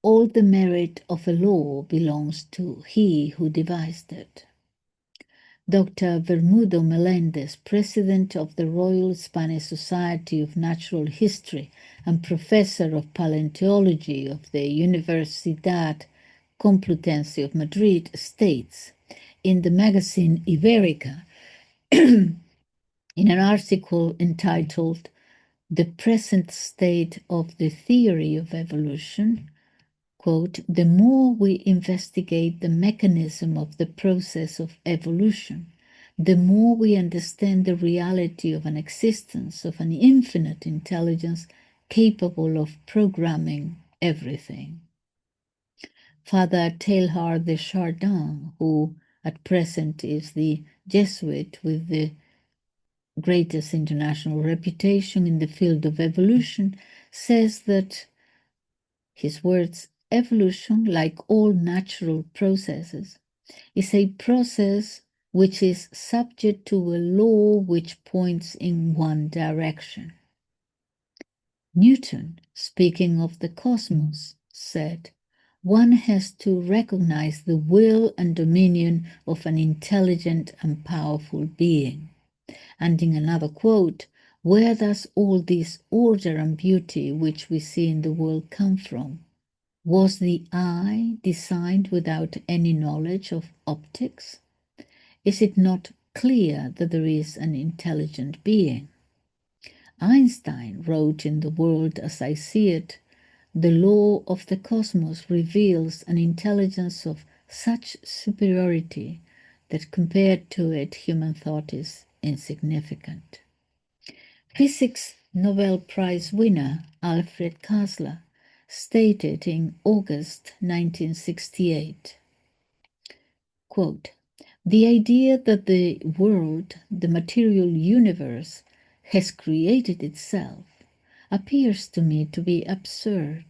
All the merit of a law belongs to he who devised it. Dr. Bermudo Melendez, president of the Royal Spanish Society of Natural History and professor of paleontology of the Universidad Complutense of Madrid, states in the magazine Ibérica, in an article entitled "The Present State of the Theory of Evolution," quote, "The more we investigate the mechanism of the process of evolution, the more we understand the reality of an existence of an infinite intelligence capable of programming everything." Father Teilhard de Chardin, who at present is the Jesuit with the greatest international reputation in the field of evolution, says that, his words, "Evolution, like all natural processes, is a process which is subject to a law which points in one direction." Newton, speaking of the cosmos, said, "One has to recognize the will and dominion of an intelligent and powerful being." And in another quote, "Where does all this order and beauty which we see in the world come from? Was the eye designed without any knowledge of optics? Is it not clear that there is an intelligent being?" Einstein wrote in The World as I See It, "The law of the cosmos reveals an intelligence of such superiority that compared to it human thought is insignificant." Physics Nobel Prize winner Alfred Kastler stated in August 1968, quote, "The idea that the world, the material universe, has created itself appears to me to be absurd.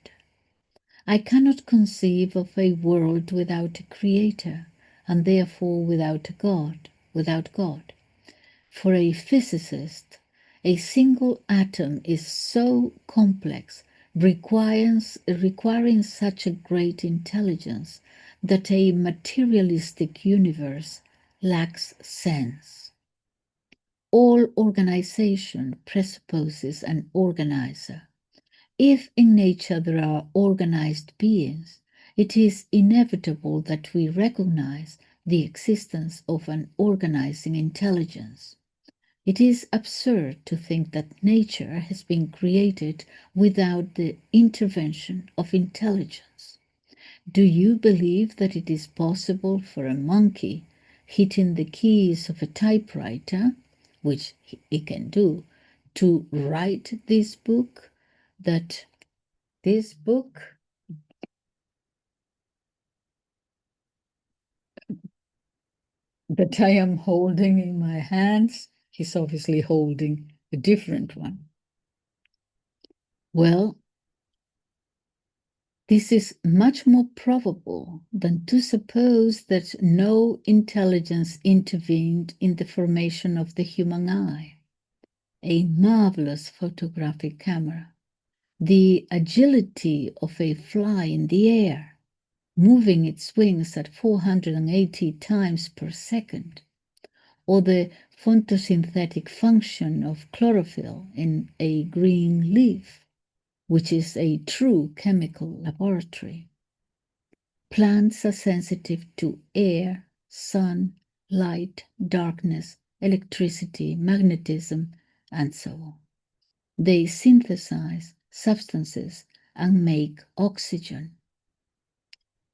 I cannot conceive of a world without a creator, and therefore without God. For a physicist, a single atom is so complex, requiring such a great intelligence, that a materialistic universe lacks sense. All organization presupposes an organizer. If in nature there are organized beings, it is inevitable that we recognize the existence of an organizing intelligence. It is absurd to think that nature has been created without the intervention of intelligence. Do you believe that it is possible for a monkey hitting the keys of a typewriter, which he can do, to write this book? That I am holding in my hands, he's obviously holding a different one. Well, this is much more probable than to suppose that no intelligence intervened in the formation of the human eye. A marvelous photographic camera, the agility of a fly in the air, moving its wings at 480 times per second, or the photosynthetic function of chlorophyll in a green leaf, which is a true chemical laboratory. Plants are sensitive to air, sun, light, darkness, electricity, magnetism, and so on. They synthesize substances and make oxygen.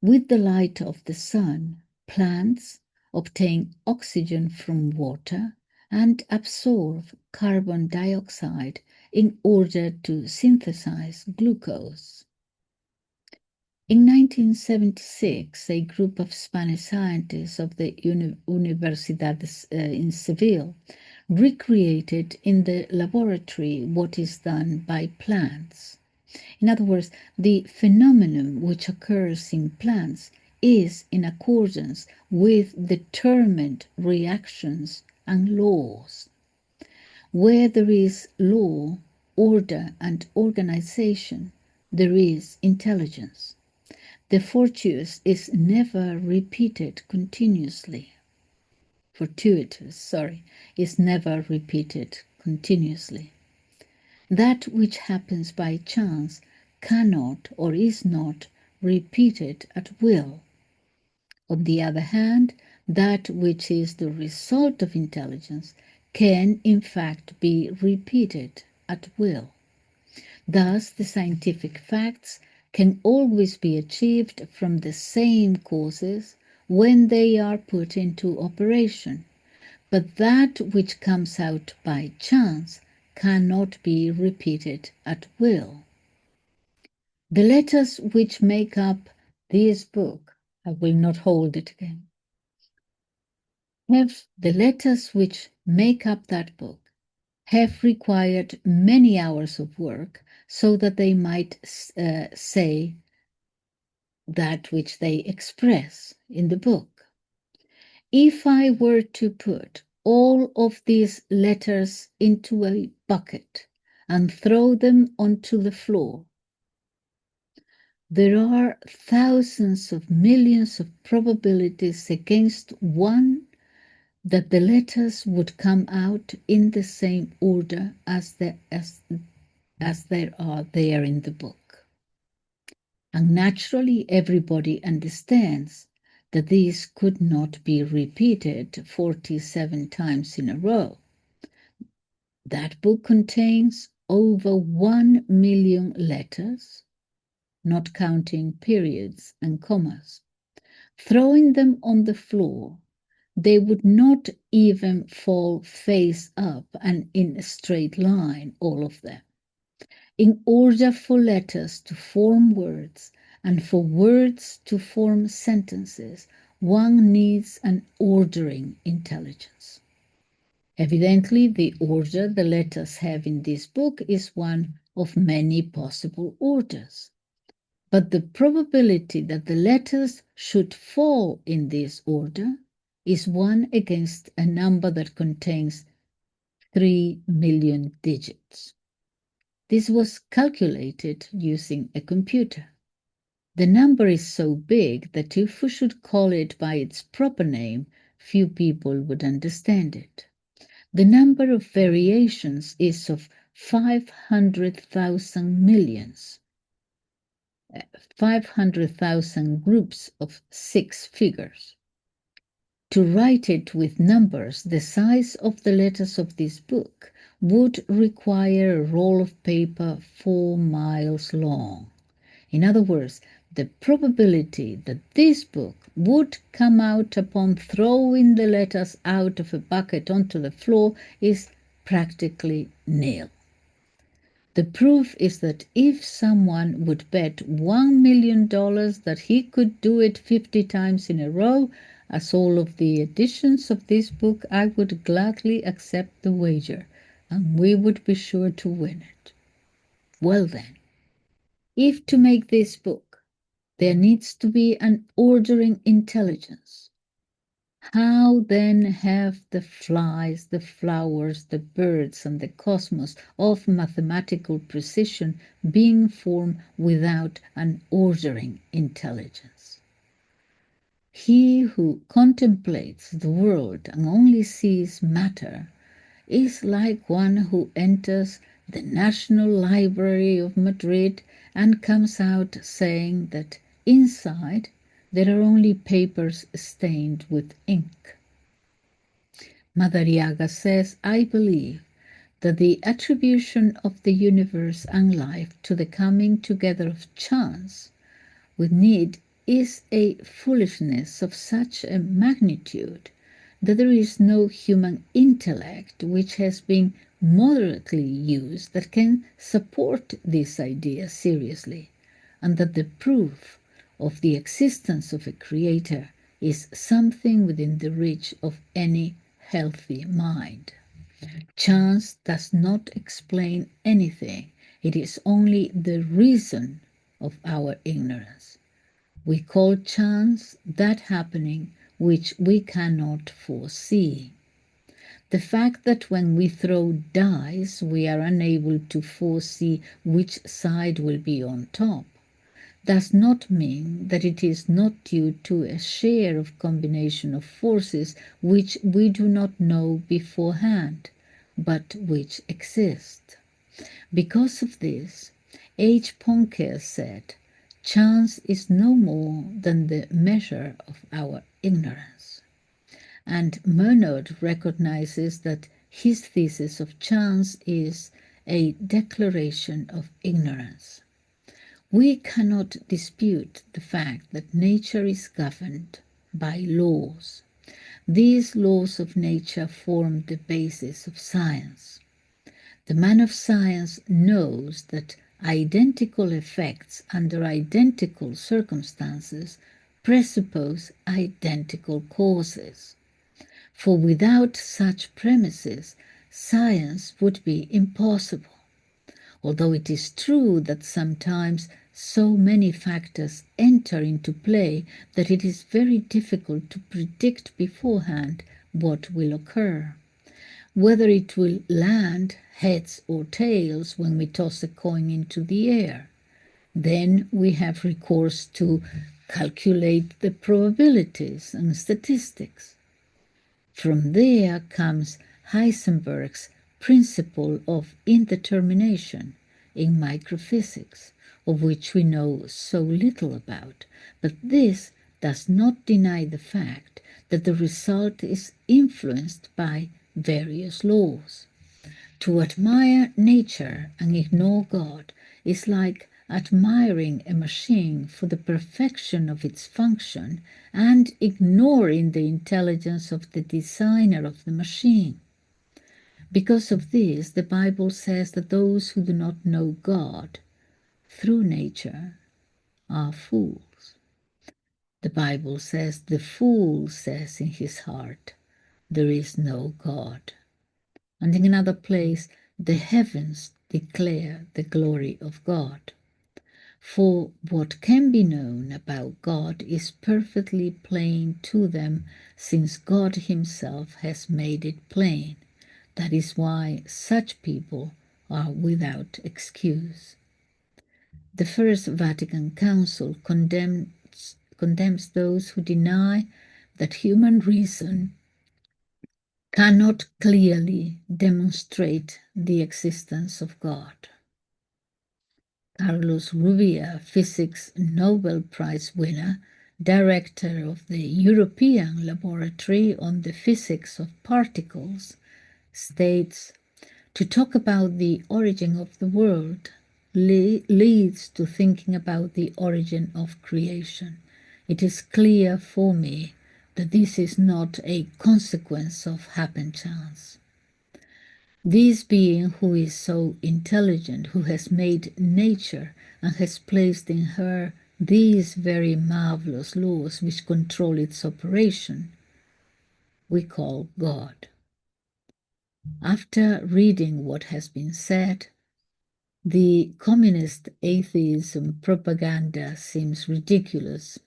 With the light of the sun, plants obtain oxygen from water and absorb carbon dioxide in order to synthesize glucose. In 1976, a group of Spanish scientists of the Universidad in Seville recreated in the laboratory what is done by plants. In other words, the phenomenon which occurs in plants is in accordance with determined reactions and laws. Where there is law, order, and organization, there is intelligence. The fortuitous is never repeated continuously. Is never repeated continuously. That which happens by chance cannot or is not repeated at will. On the other hand, that which is the result of intelligence can in fact be repeated at will. Thus, the scientific facts can always be achieved from the same causes when they are put into operation, but that which comes out by chance cannot be repeated at will. The letters which make up this book, I will not hold it again, the letters which make up that book have required many hours of work so that they might say that which they express in the book. If I were to put all of these letters into a bucket and throw them onto the floor, there are thousands of millions of probabilities against one that the letters would come out in the same order as there are there in the book. And naturally, everybody understands that these could not be repeated 47 times in a row. That book contains over 1 million letters, not counting periods and commas. Throwing them on the floor, they would not even fall face up and in a straight line, all of them. In order for letters to form words and for words to form sentences, one needs an ordering intelligence. Evidently, the order the letters have in this book is one of many possible orders. But the probability that the letters should fall in this order is 1 against a number that contains 3 million digits. This was calculated using a computer. The number is so big that if we should call it by its proper name, few people would understand it. The number of variations is of 500,000 millions. 500,000 groups of 6 figures. To write it with numbers the size of the letters of this book would require a roll of paper 4 miles long. In other words, the probability that this book would come out upon throwing the letters out of a bucket onto the floor is practically nil. The proof is that if someone would bet $1 million that he could do it 50 times in a row, as all of the editions of this book, I would gladly accept the wager, and we would be sure to win it. Well then, if to make this book there needs to be an ordering intelligence, how then have the flies, the flowers, the birds, and the cosmos of mathematical precision been formed without an ordering intelligence? He who contemplates the world and only sees matter is like one who enters the National Library of Madrid and comes out saying that inside there are only papers stained with ink. Madariaga says, I believe that the attribution of the universe and life to the coming together of chance with need is a foolishness of such a magnitude that there is no human intellect which has been moderately used that can support this idea seriously, and that the proof of the existence of a creator is something within the reach of any healthy mind. Chance does not explain anything. It is only the reason of our ignorance. We call chance that happening which we cannot foresee. The fact that when we throw dice, we are unable to foresee which side will be on top does not mean that it is not due to a share of combination of forces which we do not know beforehand, but which exist. Because of this, H. Ponker said, chance is no more than the measure of our ignorance. And Murnau recognizes that his thesis of chance is a declaration of ignorance. We cannot dispute the fact that nature is governed by laws. These laws of nature form the basis of science. The man of science knows that identical effects under identical circumstances presuppose identical causes. For without such premises, science would be impossible. Although it is true that sometimes so many factors enter into play that it is very difficult to predict beforehand what will occur. Whether it will land heads or tails when we toss a coin into the air. Then we have recourse to calculate the probabilities and statistics. From there comes Heisenberg's principle of indetermination in microphysics, of which we know so little about, but this does not deny the fact that the result is influenced by various laws. To admire nature and ignore God is like admiring a machine for the perfection of its function and ignoring the intelligence of the designer of the machine. Because of this, the Bible says that those who do not know God through nature are fools. The Bible says, the fool says in his heart, there is no God. And in another place, the heavens declare the glory of God. For what can be known about God is perfectly plain to them, since God himself has made it plain. That is why such people are without excuse. The First Vatican Council condemns those who deny that human reason cannot clearly demonstrate the existence of God. Carlos Rubia, Physics Nobel Prize winner, director of the European Laboratory on the Physics of Particles, states, to talk about the origin of the world leads to thinking about the origin of creation. It is clear for me that this is not a consequence of happenchance. This being who is so intelligent, who has made nature and has placed in her these very marvelous laws which control its operation, we call God. After reading what has been said, the communist atheism propaganda seems ridiculous.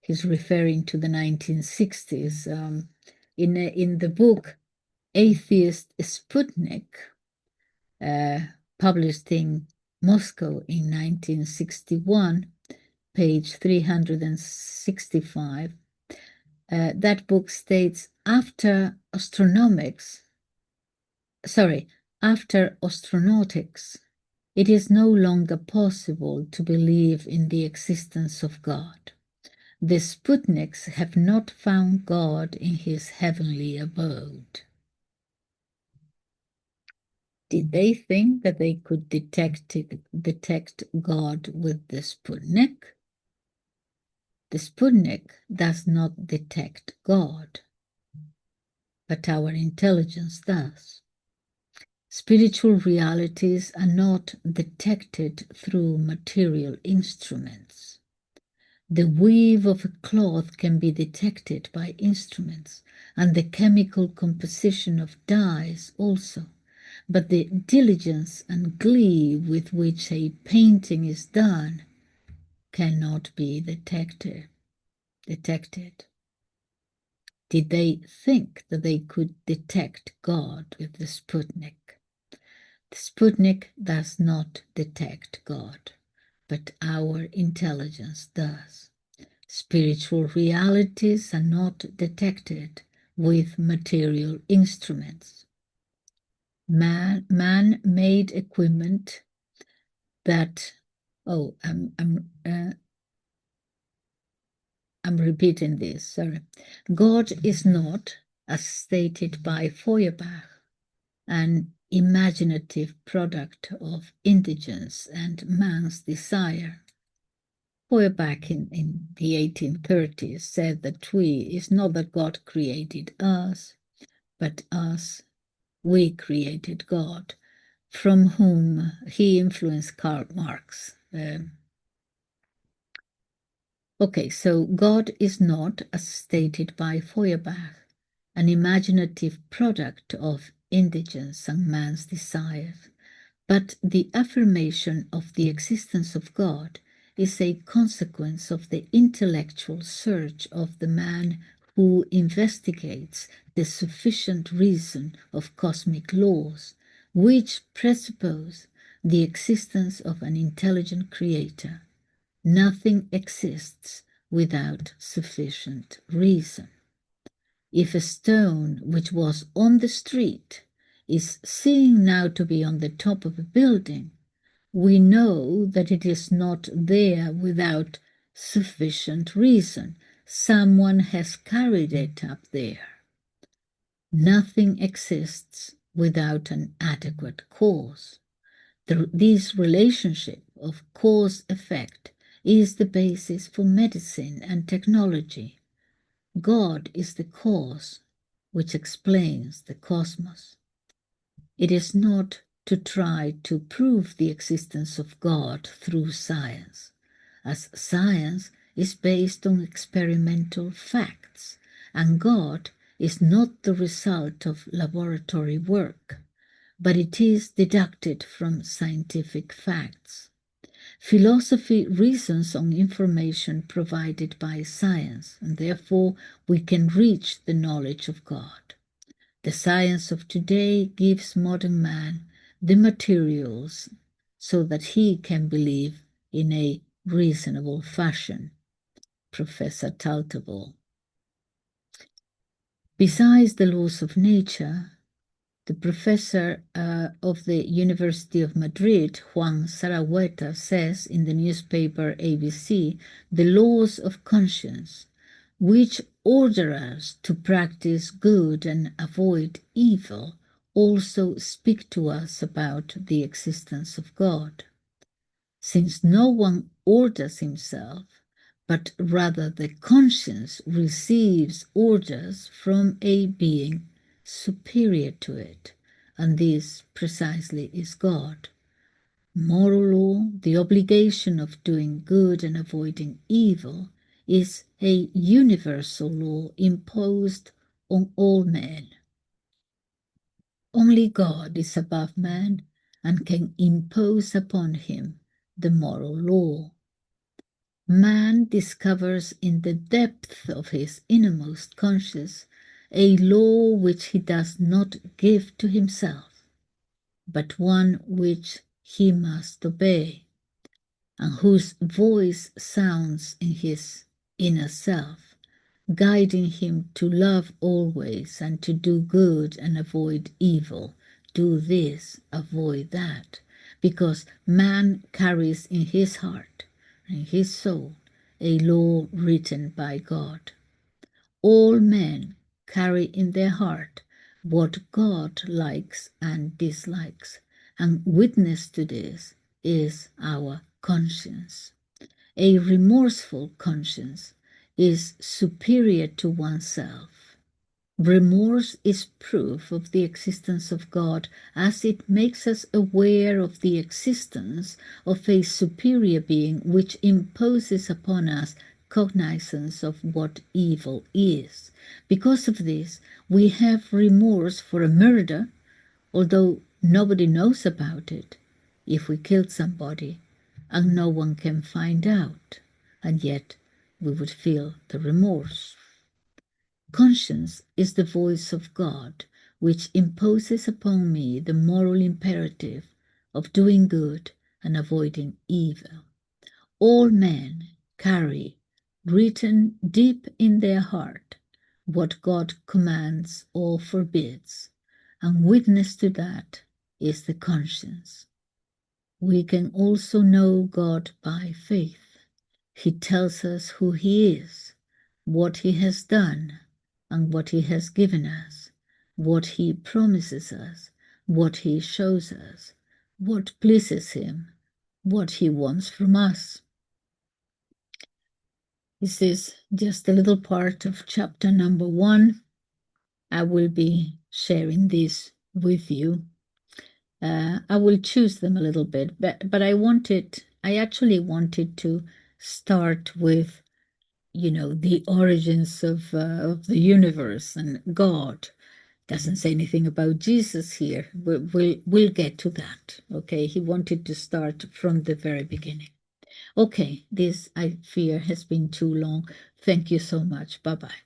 He's referring to the 1960s. In the book Atheist Sputnik, published in Moscow in 1961, page 365, that book states, after astronautics, it is no longer possible to believe in the existence of God. The Sputniks have not found God in his heavenly abode. Did they think that they could detect God with the Sputnik? The Sputnik does not detect God, but our intelligence does. Spiritual realities are not detected through material instruments. The weave of a cloth can be detected by instruments, and the chemical composition of dyes also, but the diligence and glee with which a painting is done cannot be detected. Did they think that they could detect God with the Sputnik? The Sputnik does not detect God, but our intelligence does. Spiritual realities are not detected with material instruments. Man-made equipment that, I'm repeating this, sorry. God is not, as stated by Feuerbach, an imaginative product of indigence and man's desire. Feuerbach in the 1830s said that it's not that God created us, but us, we created God, from whom he influenced Karl Marx. Okay, so God is not, as stated by Feuerbach, an imaginative product of indigence and man's desires, but the affirmation of the existence of God is a consequence of the intellectual search of the man who investigates the sufficient reason of cosmic laws, which presuppose the existence of an intelligent creator. Nothing exists without sufficient reason. If a stone which was on the street is seen now to be on the top of a building, we know that it is not there without sufficient reason. Someone has carried it up there. Nothing exists without an adequate cause. This relationship of cause-effect is the basis for medicine and technology. God is the cause which explains the cosmos. It is not to try to prove the existence of God through science, as science is based on experimental facts, and God is not the result of laboratory work, but it is deducted from scientific facts. Philosophy reasons on information provided by science, and therefore we can reach the knowledge of God. The science of today gives modern man the materials so that he can believe in a reasonable fashion. Professor Taltable. Besides the laws of nature, the professor of the University of Madrid, Juan Zaragoza, says in the newspaper ABC, the laws of conscience, which order us to practice good and avoid evil, also speak to us about the existence of God. Since no one orders himself, but rather the conscience receives orders from a being superior to it, and this precisely is God. Moral law, the obligation of doing good and avoiding evil, is a universal law imposed on all men. Only God is above man and can impose upon him the moral law. Man discovers in the depth of his innermost conscience a law which he does not give to himself, but one which he must obey, and whose voice sounds in his inner self, guiding him to love always and to do good and avoid evil. Do this, avoid that, because man carries in his heart, in his soul, a law written by God. All men carry in their heart what God likes and dislikes, and witness to this is our conscience. A remorseful conscience is superior to oneself. Remorse is proof of the existence of God, as it makes us aware of the existence of a superior being which imposes upon us cognizance of what evil is. Because of this, we have remorse for a murder, although nobody knows about it. If we killed somebody and no one can find out, and yet we would feel the remorse. Conscience is the voice of God, which imposes upon me the moral imperative of doing good and avoiding evil. All men carry, written deep in their heart, what God commands or forbids, and witness to that is the conscience. We can also know God by faith. He tells us who He is, what He has done, and what He has given us, what He promises us, what He shows us, what pleases Him, what He wants from us. This is just a little part of chapter number 1. I will be sharing this with you. I will choose them a little bit, but I actually wanted to start with, the origins of the universe and God. Doesn't say anything about Jesus here. We'll get to that. Okay, he wanted to start from the very beginning. Okay, this, I fear, has been too long. Thank you so much. Bye-bye.